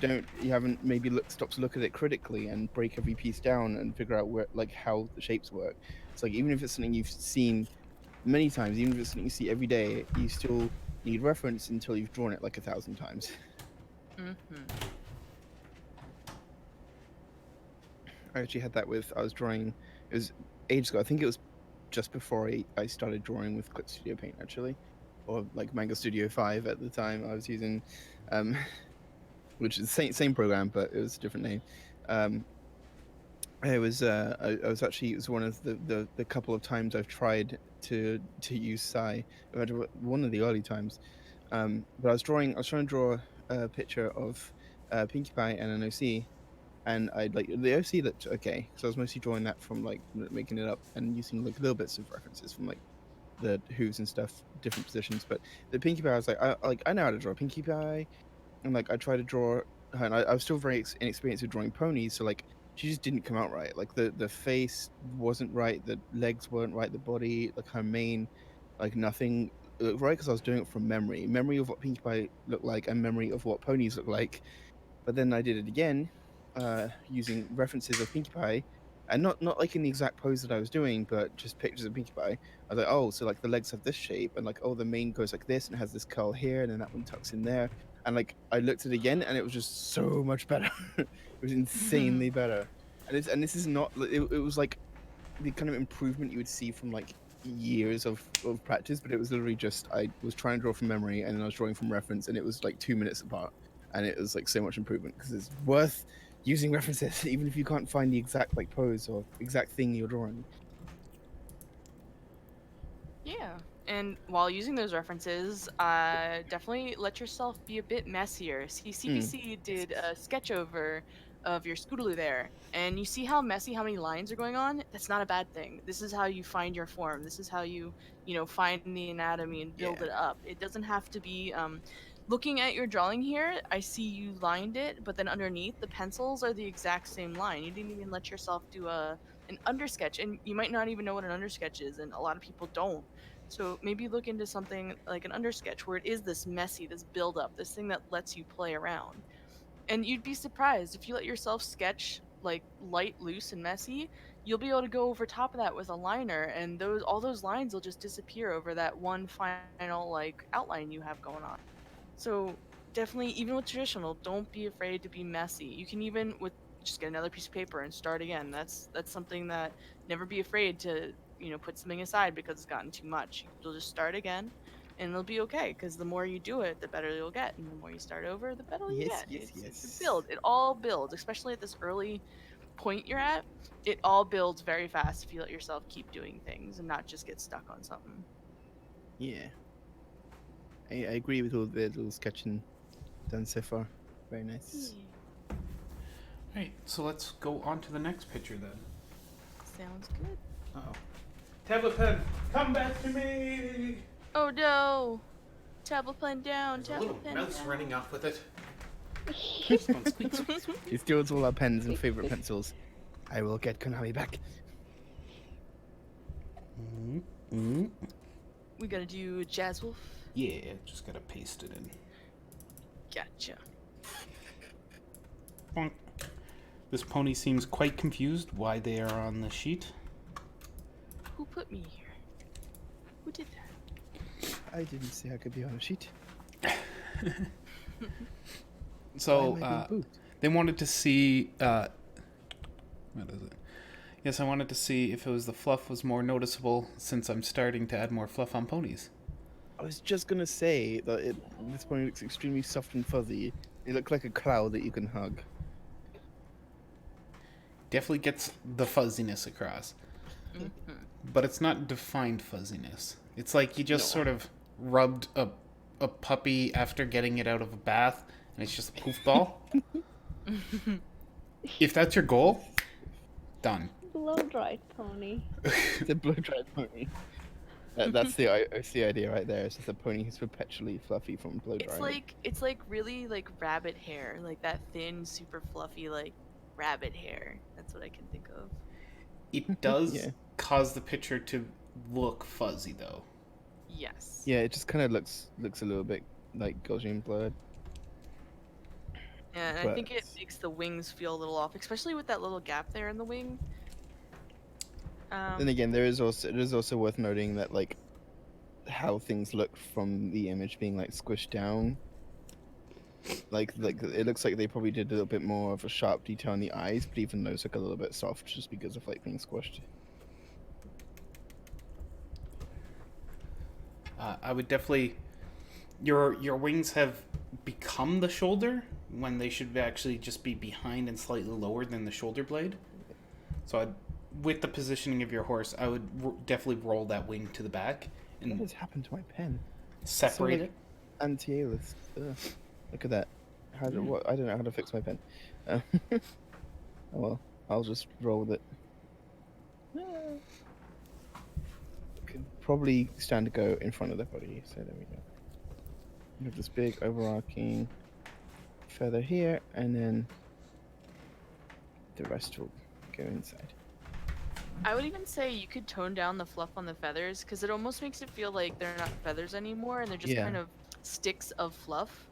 haven't maybe stopped to look at it critically and break every piece down and figure out where like how the shapes work. It's like even if it's something you've seen many times, even if it's something you see every day, you still need reference until you've drawn it like 1,000 times. Mm-hmm. I actually had that with I was drawing. It was ages ago. I think it was just before I started drawing with Clip Studio Paint actually, or like Mango Studio 5 at the time I was using, um, which is the same program but it was a different name. I was I was actually, it was one of the couple of times I've tried to use Sai. One of the early times, but I was trying to draw a picture of Pinkie Pie and an OC, and I like the OC looked okay, so I was mostly drawing that from like making it up and using like little bits of references from like the Who's and stuff, different positions. But the Pinkie Pie, I was like, I know how to draw Pinkie Pie, and like I tried to draw her, and I was still very inexperienced with drawing ponies, so like she just didn't come out right. Like the face wasn't right, the legs weren't right, the body, like her mane, like nothing looked right because I was doing it from memory of what Pinkie Pie looked like and memory of what ponies look like. But then I did it again, using references of Pinkie Pie, and not like in the exact pose that I was doing, but just pictures of Pinkie Pie. I was like, oh, so like the legs have this shape, and like oh, the mane goes like this and has this curl here, and then that one tucks in there. And like I looked at it again, and it was just so much better. It was insanely better. And this is not. It was like the kind of improvement you would see from like years of practice, but it was literally just I was trying to draw from memory and then I was drawing from reference, and it was like 2 minutes apart, and it was like so much improvement because it's worth using references even if you can't find the exact like pose or exact thing you're drawing. Yeah. And while using those references, definitely let yourself be a bit messier. See, CPC did a sketch over of your Scootaloo there, and you see how messy, how many lines are going on? That's not a bad thing. This is how you find your form. This is how you find the anatomy and build Yeah. it up. It doesn't have to be, looking at your drawing here, I see you lined it, but then underneath, the pencils are the exact same line. You didn't even let yourself do an undersketch, and you might not even know what an undersketch is, and a lot of people don't. So maybe look into something like an undersketch where it is this messy, this build up, this thing that lets you play around. And you'd be surprised if you let yourself sketch like light, loose, and messy, you'll be able to go over top of that with a liner, and those all those lines will just disappear over that one final like outline you have going on. So definitely, even with traditional, don't be afraid to be messy. You can even with just get another piece of paper and start again. That's something that never be afraid to put something aside because it's gotten too much. You'll just start again, and it'll be okay. Because the more you do it, the better you'll get, and the more you start over, the better you Yes, get. yes, It's a yes. build. It all builds, especially at this early point you're at. It all builds very fast if you let yourself keep doing things and not just get stuck on something. Yeah, I agree with all the little sketching done so far. Very nice. Right, so let's go on to the next picture then. Sounds good. Uh-oh. Tablet pen, come back to me! Oh no! Tablet pen down. There's a little Tablet pen mouse down. running off with it. Squeak, squeak, squeak, squeak. He steals all our pens and favorite pencils. I will get Konami back. We gotta do Jazz Wolf. Yeah, just gotta paste it in. Gotcha. Bonk. This pony seems quite confused why they are on the sheet. Who put me here? Who did that? I didn't say I could be on a sheet. So, Why am I being booed? they wanted to see, what is it? Yes, I wanted to see if it was the fluff was more noticeable since I'm starting to add more fluff on ponies. I was just gonna say that this pony looks extremely soft and fuzzy. It looks like a cloud that you can hug. Definitely gets the fuzziness across. Mm-hmm. But it's not defined fuzziness. It's like you just No. sort of rubbed a puppy after getting it out of a bath, and it's just a poof ball. If that's your goal, done. Blow dried pony. It's a blow-dried pony. That's the idea right there. It's just a pony who's perpetually fluffy from blow drying. It's like really like rabbit hair, like that thin, super fluffy like rabbit hair. That's what I can think of. It does Yeah. cause the picture to look fuzzy, though. Yes. Yeah, it just kind of looks a little bit like Gaussian blurred. Yeah, and I But think it makes the wings feel a little off, especially with that little gap there in the wing. then again, it is also worth noting that like how things look from the image being like squished down. Like it looks like they probably did a little bit more of a sharp detail on the eyes, but even those look a little bit soft just because of like being squished. I would definitely. Your wings have become the shoulder when they should actually just be behind and slightly lower than the shoulder blade. So, with the positioning of your horse, I would definitely roll that wing to the back What and has happened to my pen? separate like- it. Anti-alias. Look at that. I don't know how to fix my pen. Oh well, I'll just roll with it. Could probably stand to go in front of the body, so there we go. We have this big overarching feather here, and then the rest will go inside. I would even say you could tone down the fluff on the feathers because it almost makes it feel like they're not feathers anymore and they're just Yeah. kind of sticks of fluff.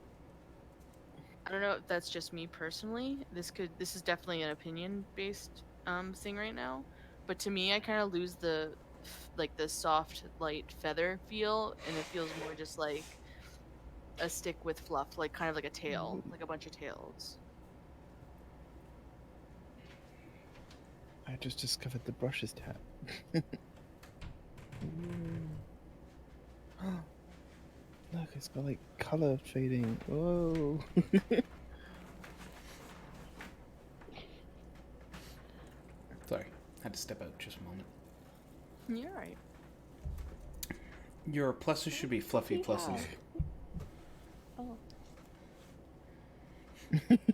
I don't know if that's just me personally. This is definitely an opinion based thing right now. But to me, I kind of lose the soft light feather feel, and it feels more just like a stick with fluff, like kind of like a tail, like a bunch of tails. I just discovered the brushes tab. Look, it's got like color fading. Whoa. Sorry, had to step out just a moment. You're right. Your pluses should be fluffy Yeah. pluses. Oh,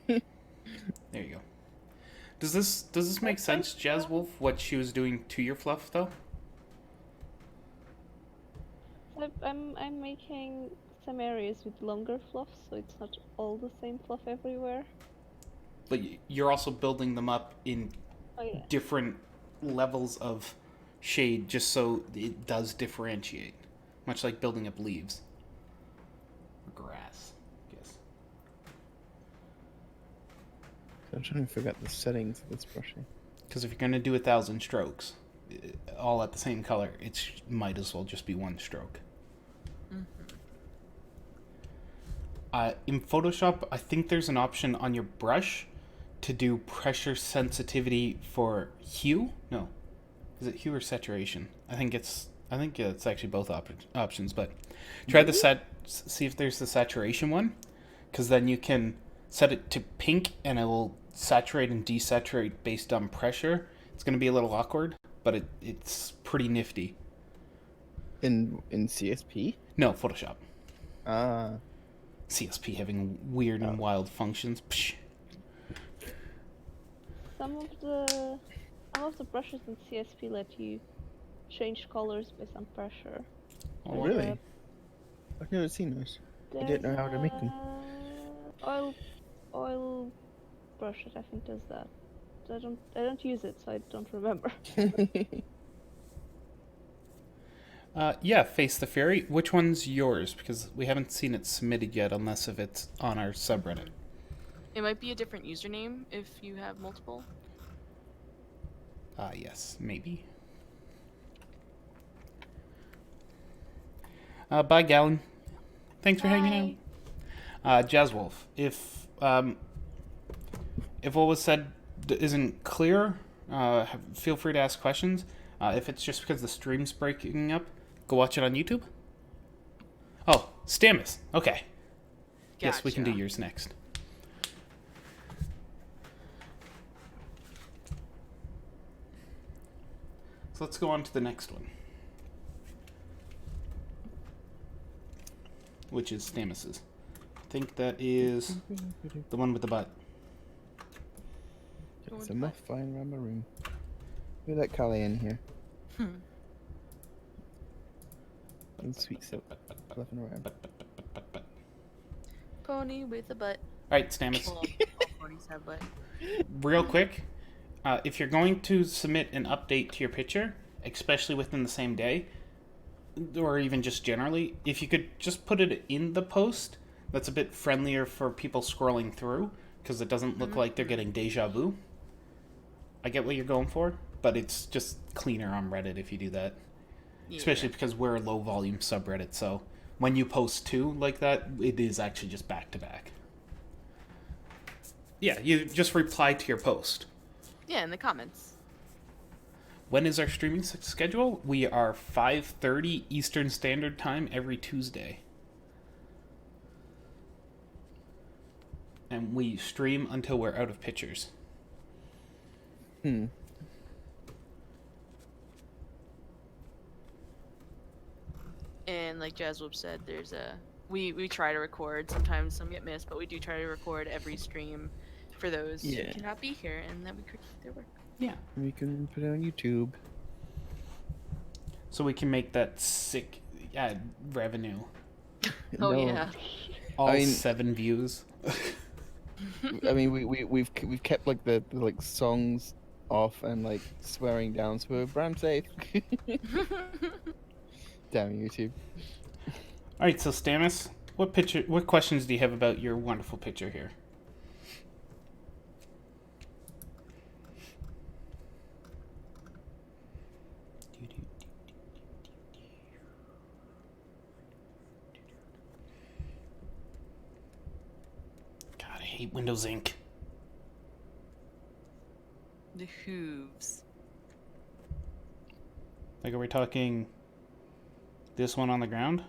There you go. Does this make sense, Jazz Wolf? What she was doing to your fluff, though? I'm making some areas with longer fluff, so it's not all the same fluff everywhere. But you're also building them up in Oh yeah. different levels of shade, just so it does differentiate, much like building up leaves or grass, I guess. I'm trying to figure out the settings of this brushing. Because if you're gonna do 1,000 strokes, all at the same color, it might as well just be one stroke. In Photoshop, I think there's an option on your brush to do pressure sensitivity for hue. No, is it hue or saturation? I think it's actually both options. But try see if there's the saturation one, because then you can set it to pink and it will saturate and desaturate based on pressure. It's going to be a little awkward, but it's pretty nifty. In CSP? No, Photoshop. Ah. CSP having weird and wild functions. Psh. Some of the brushes in CSP let you change colors based on pressure. Oh, Really? I've never seen those. I didn't know how to make them. Oil brush, I think does that. I don't use it, so I don't remember. Yeah, Face the Fairy. Which one's yours? Because we haven't seen it submitted yet, unless if it's on our subreddit. It might be a different username if you have multiple. Yes, maybe. Bye, Gallon. Thanks for hanging out. Jazz Wolf, if what was said isn't clear, feel free to ask questions. If it's just because the stream's breaking up, go watch it on YouTube. Oh, Stamus. Okay. Yes, we can do Gotcha. yours next. So let's go on to the next one, which is Stamus's. I think that is the one with the butt. It's a muff flying around my room. Look at that Calais in here. And sweet soap fluffing around. Pony with a butt. All right, Stamus. Well, all ponies have butt. Real quick, if you're going to submit an update to your picture, especially within the same day, or even just generally, if you could just put it in the post, that's a bit friendlier for people scrolling through, because it doesn't look like they're getting deja vu. I get what you're going for, but it's just cleaner on Reddit if you do that. Yeah. Especially because we're a low volume subreddit, so when you post two like that, it is actually just back to back. Yeah, you just reply to your post. Yeah, in the comments. When is our streaming schedule? We are 5:30 Eastern Standard Time every Tuesday. And we stream until we're out of pictures. Hmm. And like Jazzwhoop said, we try to record. Sometimes some get missed, but we do try to record every stream for those who Yeah. cannot be here and that we critique their work. Yeah. We can put it on YouTube. So we can make that sick revenue. Oh No. yeah. All I mean- 7 views. I mean, we've kept like the like songs off and like swearing down, so we're brand safe. Damn YouTube. All right, so Stanis, what questions do you have about your wonderful picture here? God, I hate Windows Ink. The hooves. Like, are we talking this one on the ground?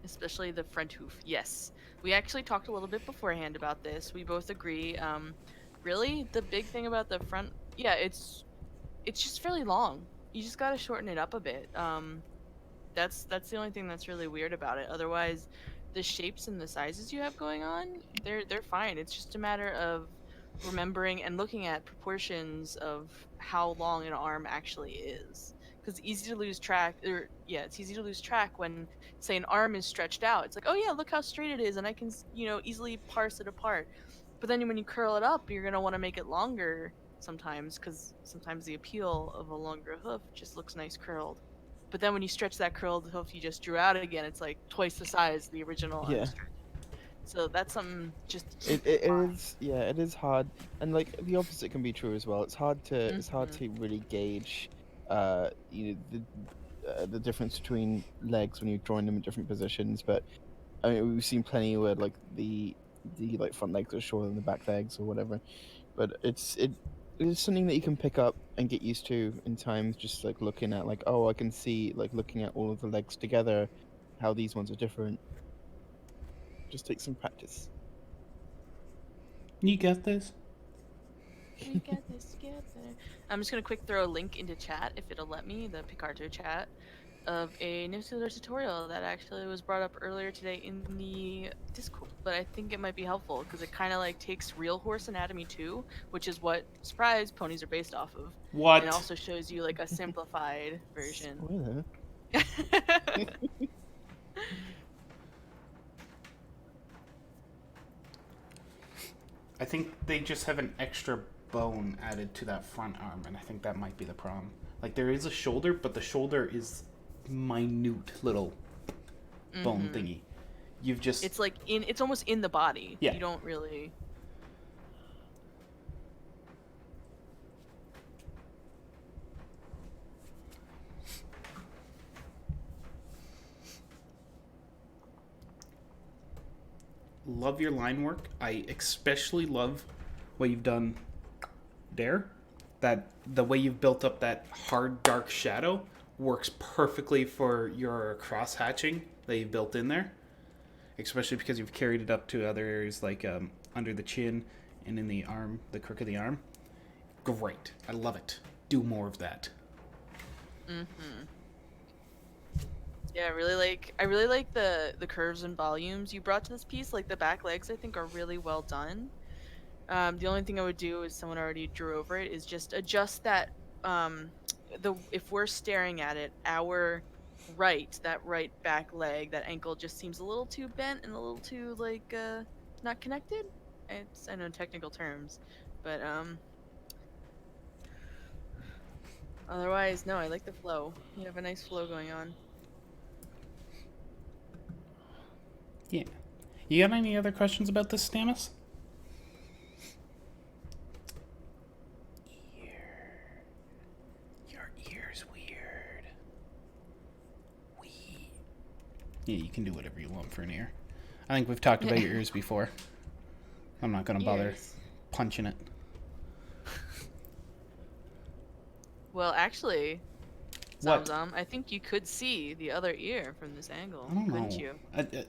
Especially the front hoof. Yes. We actually talked a little bit beforehand about this. We both agree. Really, the big thing about the front, yeah, it's just fairly long. You just gotta shorten it up a bit. That's the only thing that's really weird about it. Otherwise, the shapes and the sizes you have going on, they're fine. It's just a matter of remembering and looking at proportions of how long an arm actually is. Because it's easy to lose track, it's easy to lose track when, say, an arm is stretched out. It's like, oh yeah, look how straight it is, and I can, easily parse it apart. But then when you curl it up, you're gonna want to make it longer sometimes, because sometimes the appeal of a longer hoof just looks nice curled. But then when you stretch that curled hoof you just drew out again, it's like twice the size of the original Yeah. arm stretch. So that's something just to keep It in mind. is, yeah, it is hard, and like the opposite can be true as well. It's hard to really gauge, the difference between legs when you're drawing them in different positions. But I mean, we've seen plenty where like the like front legs are shorter than the back legs or whatever. But it is something that you can pick up and get used to in time. Just like looking at like, oh, I can see, like looking at all of the legs together, how these ones are different. Just take some practice. You got this? You got this, you got that. I'm just gonna quick throw a link into chat, if it'll let me, the Picarto chat, of a nuclear tutorial that actually was brought up earlier today in the Discord. But I think it might be helpful because it kind of like takes real horse anatomy too, which is what, surprise, ponies are based off of. What? And it also shows you like a simplified version. Spoiler. I think they just have an extra bone added to that front arm, and I think that might be the problem. Like, there is a shoulder, but the shoulder is minute little bone thingy. You've just... It's like it's almost in the body. Yeah. You don't really... Love your line work. I especially love what you've done there. That the way you've built up that hard dark shadow works perfectly for your cross hatching that you've built in there. Especially because you've carried it up to other areas like under the chin and in the arm, the crook of the arm. Great. I love it. Do more of that. Yeah, I really like the curves and volumes you brought to this piece. Like the back legs, I think are really well done. The only thing I would do is someone already drew over it is just adjust that. If we're staring at it, our that right back leg, that ankle just seems a little too bent and a little too like not connected. I know technical terms, but otherwise no, I like the flow. You have a nice flow going on. Yeah. You got any other questions about this, Stanis? Yeah, you can do whatever you want for an ear. I think we've talked about your ears before. I'm not going to bother Ears. punching it. Well, actually, What? Zamzam, I think you could see the other ear from this angle, I don't couldn't know. you?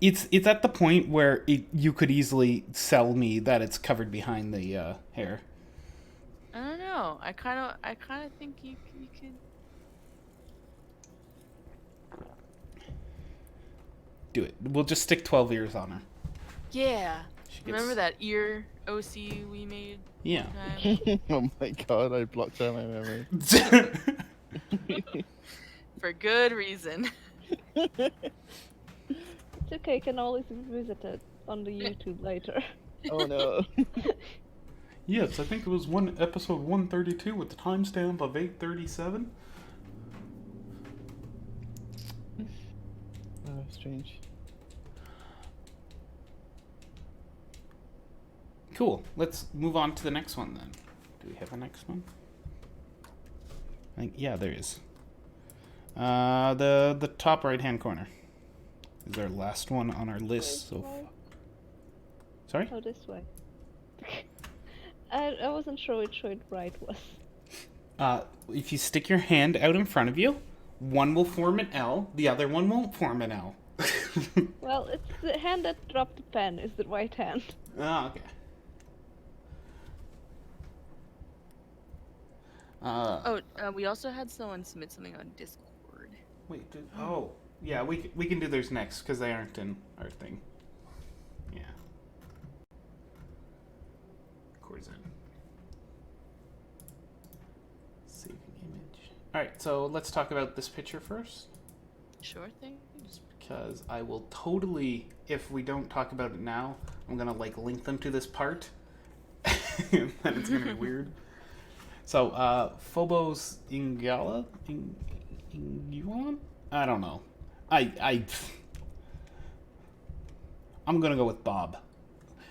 It's at the point where you could easily sell me that it's covered behind the hair. I don't know. I kind of think you could. Do it. We'll just stick 12 ears on her. Yeah. She gets... Remember that ear OC we made? Yeah. Oh my god, I blocked out my memory. For good reason. It's okay, can always revisit it on the YouTube later. Oh no. Yes, I think it was episode 132 with the timestamp of 8:37. Oh, strange. Cool. Let's move on to the next one then. Do we have a next one? I think yeah, there is. The top right hand corner is our last one on our list. So, sorry. Oh, this way. I wasn't sure which way right was. If you stick your hand out in front of you, one will form an L, the other one won't form an L. Well, it's the hand that dropped the pen is the right hand. Oh, okay. We also had someone submit something on Discord. Wait, oh, yeah, we can do theirs next because they aren't in our thing. Yeah. Cores in. Saving image. All right, so let's talk about this picture first, Sure thing. just because I will totally, if we don't talk about it now, I'm gonna like link them to this part, and then it's gonna be weird. So, Phobos Ingala? Ingulon? I don't know. I'm gonna go with Bob.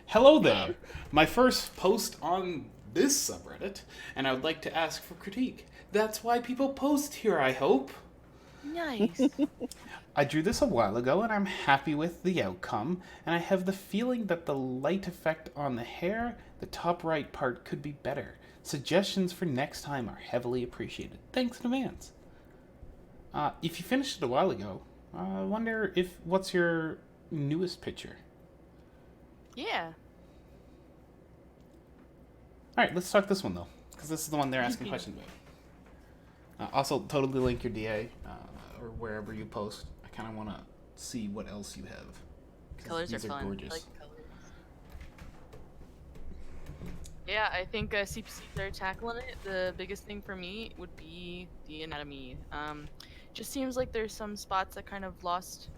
Hello there! My first post on this subreddit, and I would like to ask for critique. That's why people post here, I hope. Nice. I drew this a while ago, and I'm happy with the outcome, and I have the feeling that the light effect on the hair, the top right part, could be better. Suggestions for next time are heavily appreciated. Thanks in advance. If you finished it a while ago, I wonder what's your newest picture? Yeah. Alright, let's talk this one though, because this is the one they're asking questions about. Also, totally link your DA, or wherever you post. I kind of want to see what else you have. 'Cause Colors these are fun. gorgeous. I like colors. Yeah, I think CPCs are tackling it. The biggest thing for me would be the anatomy. Just seems like there's some spots that kind of lost,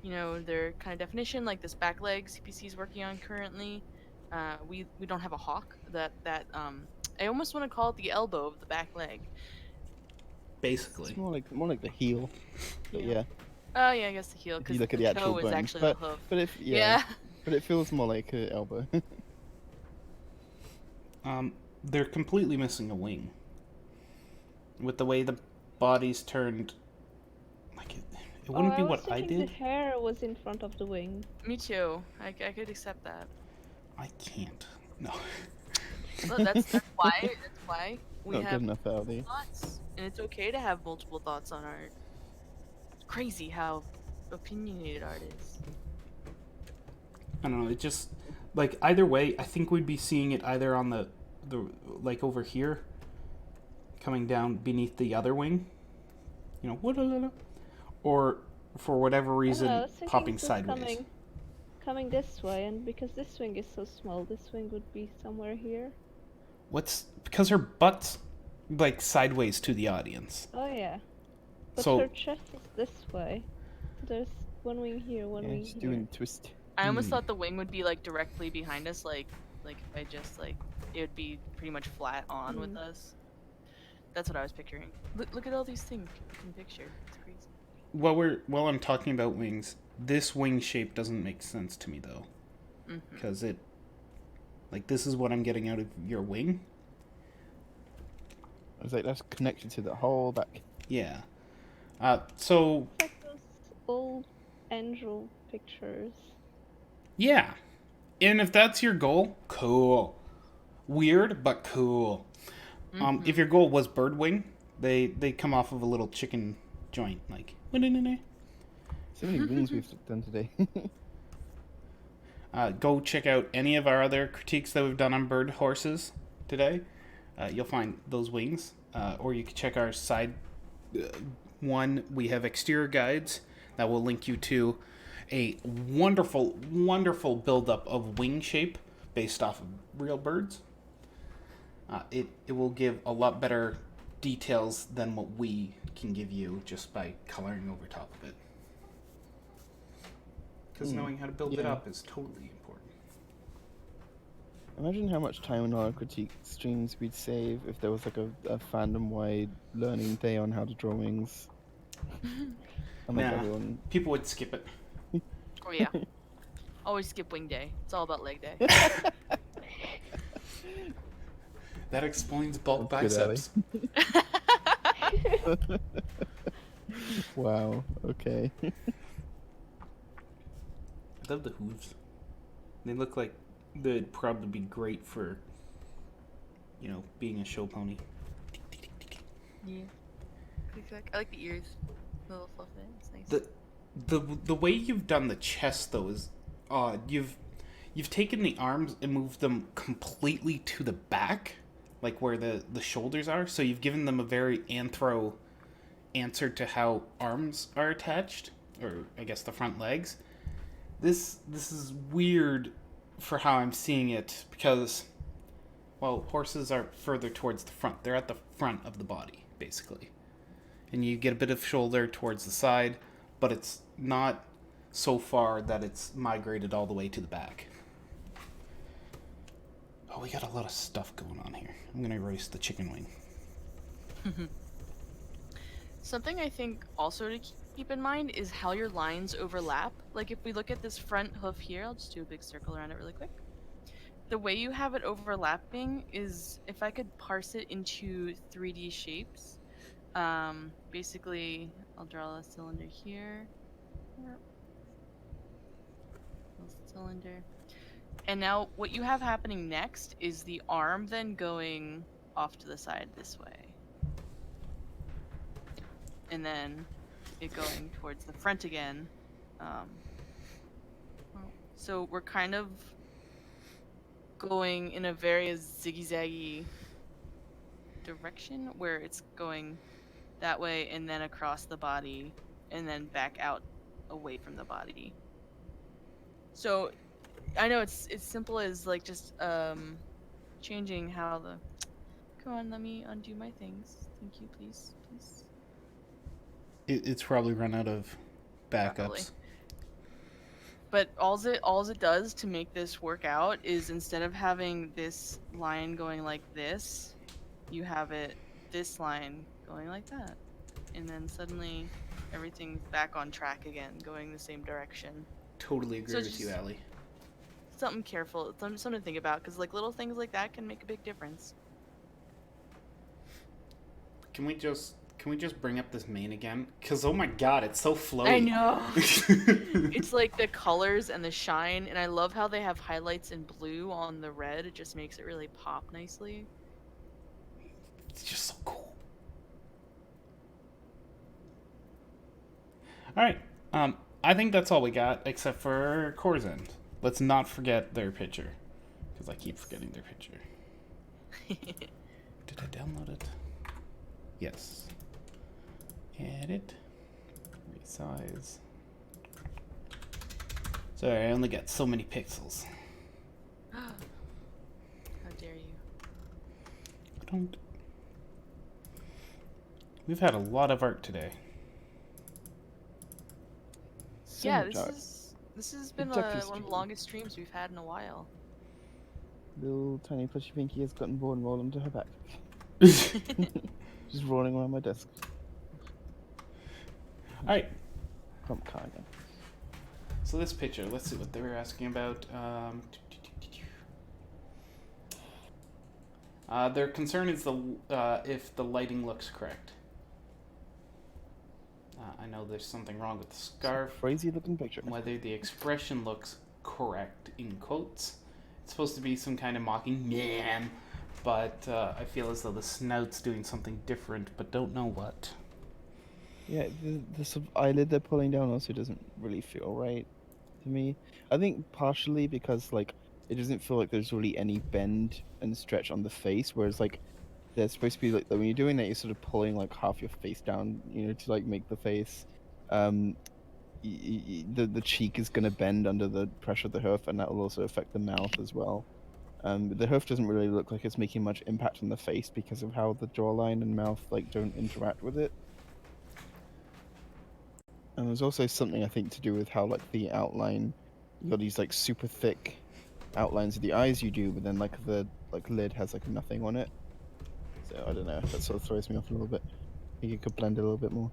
their kind of definition, like this back leg CPC is working on currently. We don't have a hawk. That I almost want to call it the elbow of the back leg. Basically. It's more like the heel. But yeah. Oh yeah, I guess the heel, If because you look the at the actual toe is bone. actually But the hoof. yeah. But it feels more like an elbow. They're completely missing a wing. With the way the body's turned, like it wouldn't be what I did. The hair was in front of the wing. Me too. I could accept that. I can't. No. Well, that's why we Not have good enough out there. thoughts, and it's okay to have multiple thoughts on art. It's crazy how opinionated art is. I don't know. It just like either way. I think we'd be seeing it either on the like over here, coming down beneath the other wing, or for whatever reason popping sideways. Coming this way, and because this wing is so small, this wing would be somewhere here. Because her butt's like sideways to the audience. Oh yeah. But So her chest is this way. There's one wing here, one Yeah, wing just here. doing twist. I almost thought the wing would be like directly behind us, like if I just it would be pretty much flat on with us. That's what I was picturing. Look at all these things you can picture. It's crazy. while I'm talking about wings, this wing shape doesn't make sense to me though, because this is what I'm getting out of your wing. I was like, that's connected to the whole back. Yeah. So It's like those old angel pictures. Yeah. And if that's your goal, cool. Weird, but cool. If your goal was bird wing, they come off of a little chicken joint, like. So many wings we've done today. Go check out any of our other critiques that we've done on bird horses today. You'll find those wings. Or you can check our side one. We have exterior guides that will link you to a wonderful, wonderful buildup of wing shape based off of real birds. It will give a lot better details than what we can give you just by coloring over top of it. Because knowing how to build it up is totally important. Imagine how much time on our critique streams we'd save if there was like a fandom-wide learning day on how to draw wings. And like everyone. People would skip it. Oh yeah. Always skip wing day. It's all about leg day. That explains bulk That's good, biceps. Wow. Okay. I love the hooves. They look like they'd probably be great for, being a show pony. Yeah. I like the ears. The little fluff in it. It's nice. The way you've done the chest though is odd. You've taken the arms and moved them completely to the back, like where the shoulders are. So you've given them a very anthro answer to how arms are attached, or I guess the front legs. This is weird for how I'm seeing it because, well, horses are further towards the front. They're at the front of the body, basically. And you get a bit of shoulder towards the side, but it's not so far that it's migrated all the way to the back. Oh, we got a lot of stuff going on here. I'm going to erase the chicken wing. Something I think also to keep in mind is how your lines overlap. Like if we look at this front hoof here, I'll just do a big circle around it really quick. The way you have it overlapping is, if I could parse it into 3D shapes, basically I'll draw a cylinder here, a cylinder, and now what you have happening next is the arm then going off to the side this way. And then it going towards the front again. So we're kind of going in a very ziggy-zaggy direction where it's going that way and then across the body and then back out away from the body. So I know it's simple as like just changing how the... Come on, let me undo my things. Thank you, please. It's probably run out of backups. Probably. But all it does to make this work out is instead of having this line going like this, you have this line going like that. And then suddenly everything's back on track again, going the same direction. Totally agree with you, Allie. Something careful, something to think about, because like little things like that can make a big difference. Can we just bring up this mane again? Because, oh my god, it's so flowy. I know. It's like the colors and the shine, and I love how they have highlights in blue on the red. It just makes it really pop nicely. It's just so cool. Alright, I think that's all we got, except for Corzend. Let's not forget their picture, because I keep forgetting their picture. Did I download it? Yes. Edit. Resize. Sorry, I only got so many pixels. How dare you. Don't. We've had a lot of art today. So Yeah, much art. this has been Exactly one of the longest streams we've had in a while. Little tiny plushy Pinky has gotten bored and rolled onto her back. Just rolling around my desk. Alright, Hump car again. so this picture, let's see what they were asking about. Their concern is if the lighting looks correct. I know there's something wrong with the scarf. Crazy looking picture. Whether the expression looks correct in quotes. It's supposed to be some kind of mocking man, but I feel as though the snout's doing something different, but don't know what. Yeah, the sort of eyelid they're pulling down also doesn't really feel right to me. I think partially because like it doesn't feel like there's really any bend and stretch on the face, whereas like there's supposed to be like when you're doing that, you're sort of pulling like half your face down, to like make the face. Um, the cheek is going to bend under the pressure of the hoof, and that will also affect the mouth as well. But the hoof doesn't really look like it's making much impact on the face because of how the jawline and mouth like don't interact with it. And there's also something I think to do with how like the outline, you got these like super thick outlines of the eyes you do, but then like the lid has like nothing on it. So I don't know. That sort of throws me off a little bit. I think it could blend it a little bit more.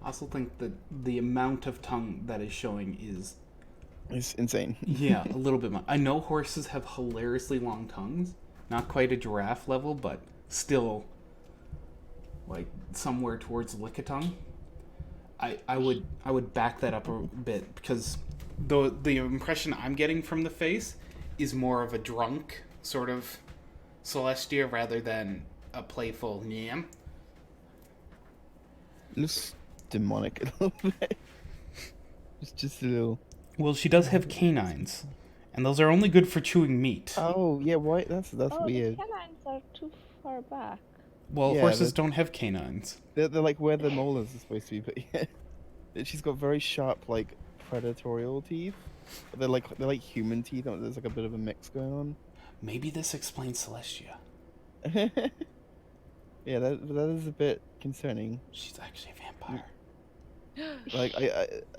I also think that the amount of tongue that is showing is It's insane. yeah, a little bit much. I know horses have hilariously long tongues, not quite a giraffe level, but still like somewhere towards lickitung. I would back that up a bit because the impression I'm getting from the face is more of a drunk sort of Celestia rather than a playful Niam. Looks demonic a little bit. It's just a little. Well, she does have canines, and those are only good for chewing meat. Oh yeah, why? That's Oh, weird. the canines are too far back. Well, Yeah, horses don't have canines. They're like where the molars are supposed to be, but yeah, she's got very sharp like predatorial teeth. But they're like human teeth. There's like a bit of a mix going Maybe this explains Celestia. on. Yeah, that is a bit concerning. She's actually a vampire. Like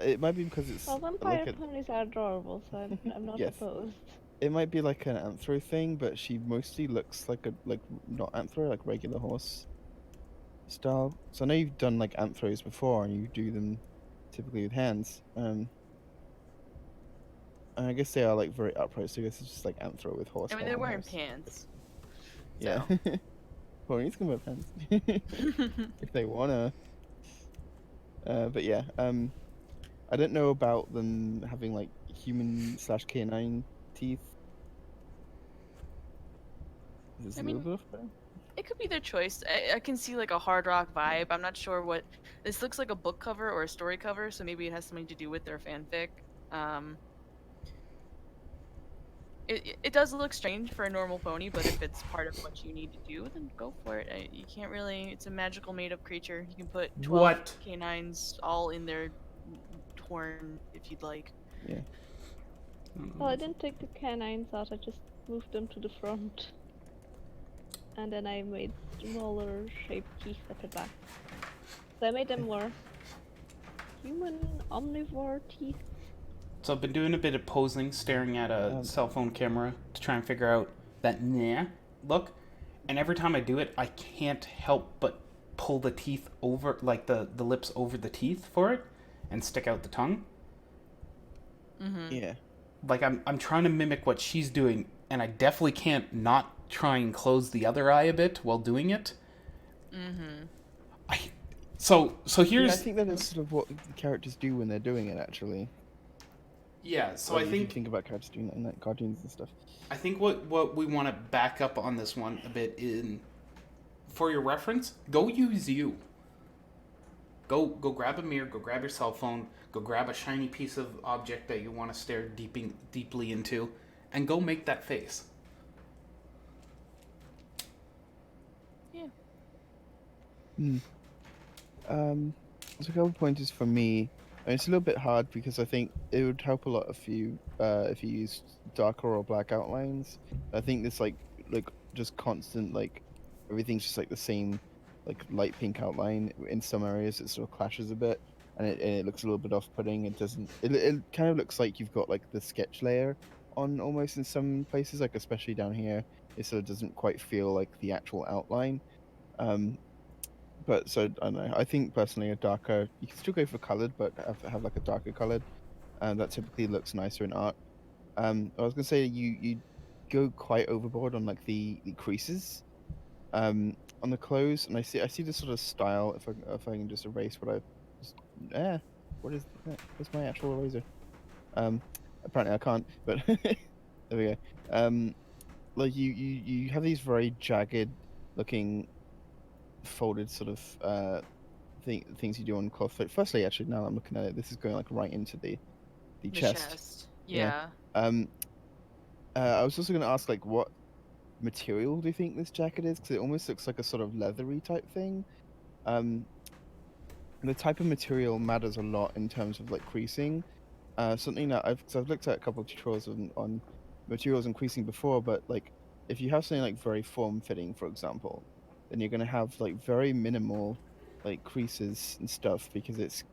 it might be because it's Well, vampire like ponies are adorable, so I'm not Yes. opposed. it might be like an anthro thing, but she mostly looks like not anthro, like regular horse style. So I know you've done like anthros before, and you do them typically with hands. And I guess they are like very upright, so I guess it's just like anthro with horse. I mean, hair they're on wearing horse. pants. Yeah. Ponies can wear pants if they wanna. But yeah, I don't know about them having like human/canine teeth. Is I a mean, little bit off there? It could be their choice. I can see like a hard rock vibe. I'm not sure what this looks like, a book cover or a story cover, so maybe it has something to do with their fanfic. It does look strange for a normal pony, but if it's part of what you need to do, then go for it. You can't really. It's a magical made-up creature. You can put 12 What? canines all in their horn if you'd like. Yeah. Well, I didn't take the canines out, I just moved them to the front. And then I made smaller shaped teeth at the back. So I made them more human omnivore teeth. So I've been doing a bit of posing, staring at a cell phone camera to try and figure out that nah look. And every time I do it, I can't help but pull the teeth over, like the lips over the teeth for it, and stick out the tongue. Mm-hmm. Yeah. Like I'm trying to mimic what she's doing, and I definitely can't not try and close the other eye a bit while doing it. Mm-hmm. So Yeah, here's I think that is sort of what the characters do when they're doing it, actually. yeah. So Like, I if you think think about characters doing that in like cartoons and stuff. I think what we want to back up on this one a bit in, for your reference, go use you. Go grab a mirror, go grab your cell phone, go grab a shiny piece of object that you want to stare deeply into, and go make that face. Yeah. So a couple pointers for me. I mean, it's a little bit hard because I think it would help a lot if you used darker or black outlines. I think this like just constant like everything's just like the same like light pink outline. In some areas it sort of clashes a bit, and it looks a little bit off-putting. It doesn't. It kind of looks like you've got like the sketch layer on almost in some places, like especially down here. It sort of doesn't quite feel like the actual outline. But so I don't know. I think personally a darker. You can still go for colored, but have like a darker colored. That typically looks nicer in art. I was gonna say you go quite overboard on like the creases, on the clothes, and I see this sort of style. If I can just erase what I was what is that? Where's my actual eraser? Apparently I can't, but there we go. Like you have these very jagged looking folded sort of things you do on cloth. Firstly, actually, now that I'm looking at it, this is going like right into the The chest. chest. Yeah. Yeah. I was also going to ask, like, what material do you think this jacket is? Because it almost looks like a sort of leathery type thing. Um, the type of material matters a lot in terms of like creasing. Something that I've looked at a couple of tutorials on materials and creasing before, but like if you have something like very form fitting, for example, then you're gonna have like very minimal like creases and stuff because it's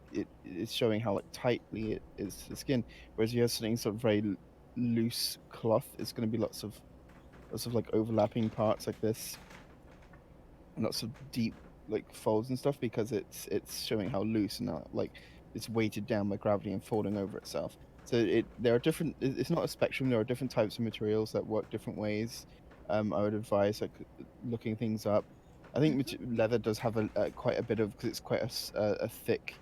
showing how like tightly it is to the skin. Whereas you have something sort of very loose cloth, it's gonna be lots of like overlapping parts like this, and lots of deep like folds and stuff because it's showing how loose and not like it's weighted down by gravity and folding over itself. So there are different. It's not a spectrum. There are different types of materials that work different ways. I would advise like looking things up. I think leather does have a quite a bit of because it's quite a thick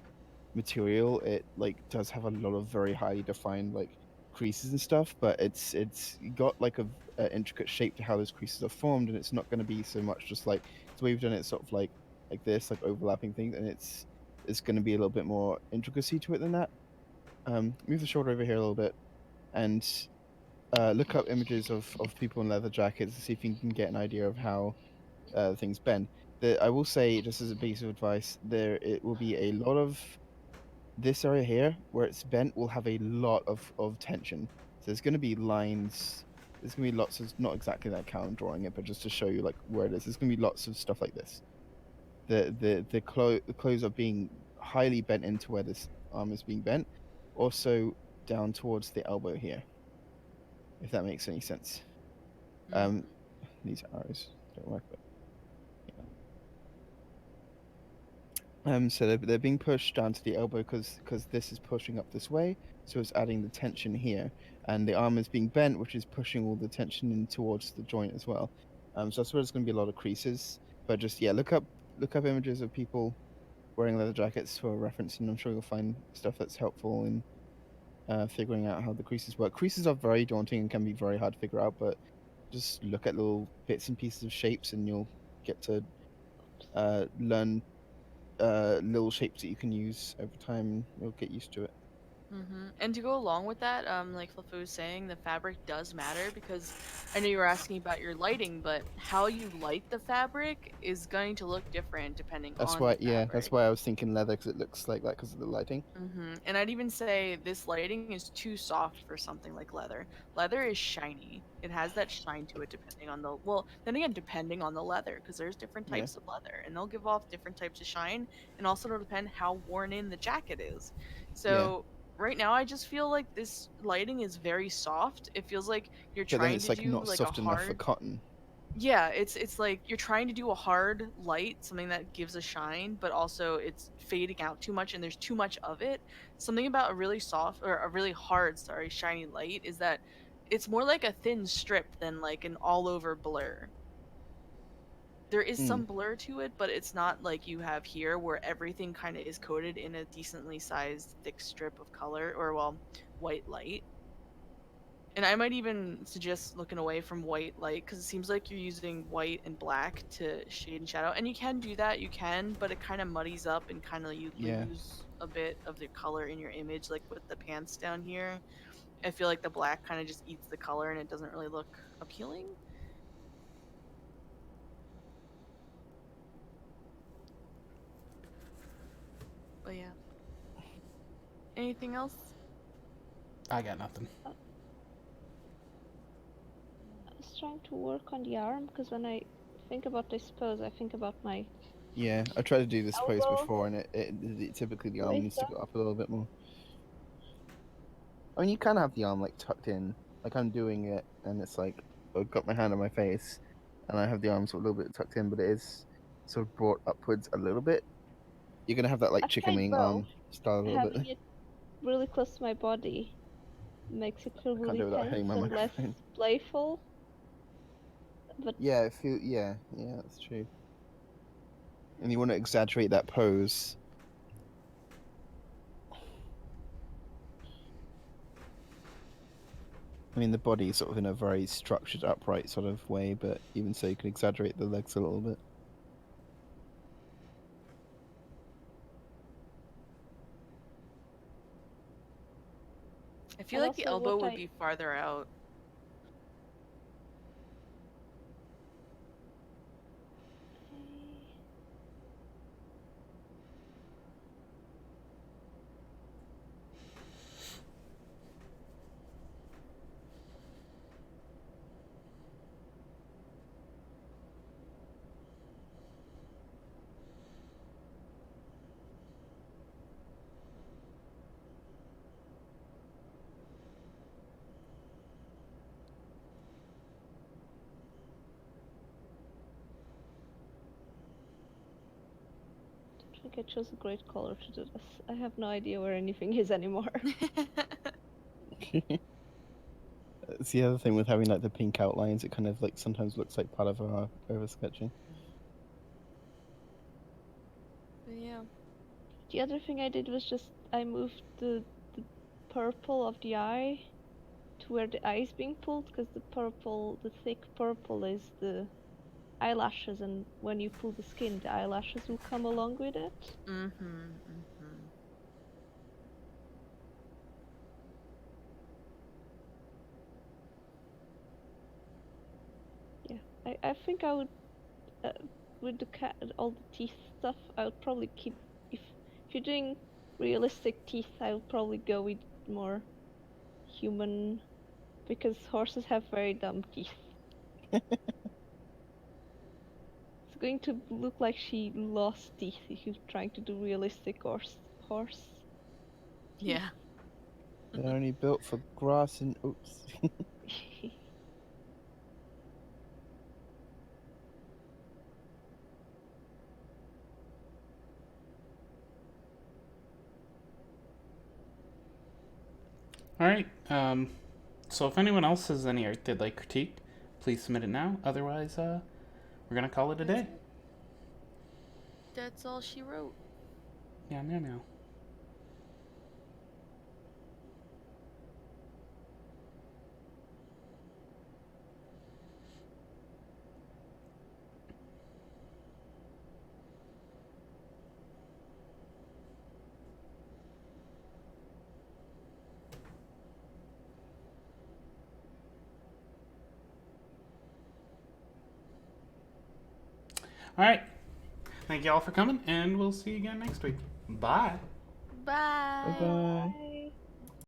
material. It like does have a lot of very highly defined like creases and stuff, but it's got like a intricate shape to how those creases are formed, and it's not going to be so much just like the way we've done it, sort of like this, like overlapping things, and it's going to be a little bit more intricacy to it than that. Move the shoulder over here a little bit, and look up images of people in leather jackets to see if you can get an idea of how things bend. I will say, just as a piece of advice, there it will be a lot of this area here where it's bent will have a lot of tension. So there's going to be lines. There's going to be lots of not exactly like how I'm drawing it, but just to show you like where it is. There's going to be lots of stuff like this. The clothes are being highly bent into where this arm is being bent. Also down towards the elbow here, if that makes any sense. Mhm. These arrows don't work, but so they're being pushed down to the elbow because this is pushing up this way, so it's adding the tension here, and the arm is being bent, which is pushing all the tension in towards the joint as well. So that's where there's going to be a lot of creases. But just yeah, look up images of people wearing leather jackets for reference, and I'm sure you'll find stuff that's helpful in figuring out how the creases work. Creases are very daunting and can be very hard to figure out, but just look at little bits and pieces of shapes, and you'll get to learn little shapes that you can use over time. You'll get used to it. And to go along with that, like Fluffy was saying, the fabric does matter because I know you were asking about your lighting, but how you light the fabric is going to look different depending That's on why, the yeah, that's fabric. why I was thinking leather because it looks like that because of the lighting. And I'd even say this lighting is too soft for something like leather. Leather is shiny. It has that shine to it depending on the, well, then again, depending on the leather, because there's different Yeah, types of leather and they'll give off different types of shine, and also it'll depend how worn in the jacket is. yeah. So right now I just feel like this lighting is very soft. It feels like you're But then trying it's to like do not like a soft enough for hard, cotton. yeah, it's like you're trying to do a hard light, something that gives a shine, but also it's fading out too much and there's too much of it. Something about a really soft or a really hard, sorry, shiny light is that it's more like a thin strip than like an all over blur. There is Mm, some blur to it, but it's not like you have here where everything kind of is coated in a decently sized thick strip of color or well, white light. And I might even suggest looking away from white light because it seems like you're using white and black to shade and shadow. And you can do that, you can, but it kind of muddies up and kind of you yeah. lose a bit of the color in your image. Like with the pants down here, I feel like the black kind of just eats the color and it doesn't really look appealing. But yeah. Anything else? I got nothing. I was trying to work on the arm because when I think about this pose, I think about my Yeah, I tried to do this pose elbow before, and typically the arm needs raised to up. go up a little bit more. I mean, you can have the arm like tucked in, like I'm doing it, and it's like I've got my hand on my face, and I have the arm sort of a little bit tucked in, but it is sort of brought upwards a little bit. You're gonna have that like I've chicken tried wing both. arm style a little bit. Having it really close to my body makes it feel I can't really do it without tense hitting my and less microphone. playful. But Yeah, yeah, that's true. And you want to exaggerate that pose. I mean, the body is sort of in a very structured, upright sort of way, but even so, you can exaggerate the legs a little bit. I feel And like the also elbow what would I- be farther out. I think I chose a great color to do this. I have no idea where anything is anymore. It's the other thing with having like the pink outlines. It kind of like sometimes looks like part of our over sketching. But yeah. The other thing I did was just I moved the purple of the eye to where the eye is being pulled, because the thick purple is the eyelashes, and when you pull the skin, the eyelashes will come along with it. Yeah, I think I would, with the cat, all the teeth stuff, I would probably keep, if you're doing realistic teeth, I would probably go with more human, because horses have very dumb teeth. It's going to look like she lost teeth if you're trying to do realistic horse. Yeah. They're only built for grass and oops. All right. So if anyone else has any art they'd like critiqued, please submit it now. Otherwise, we're gonna call it a day. That's all she wrote. Yeah, meow. All right. Thank you all for coming, and we'll see you again next week. Bye. Bye. Bye bye.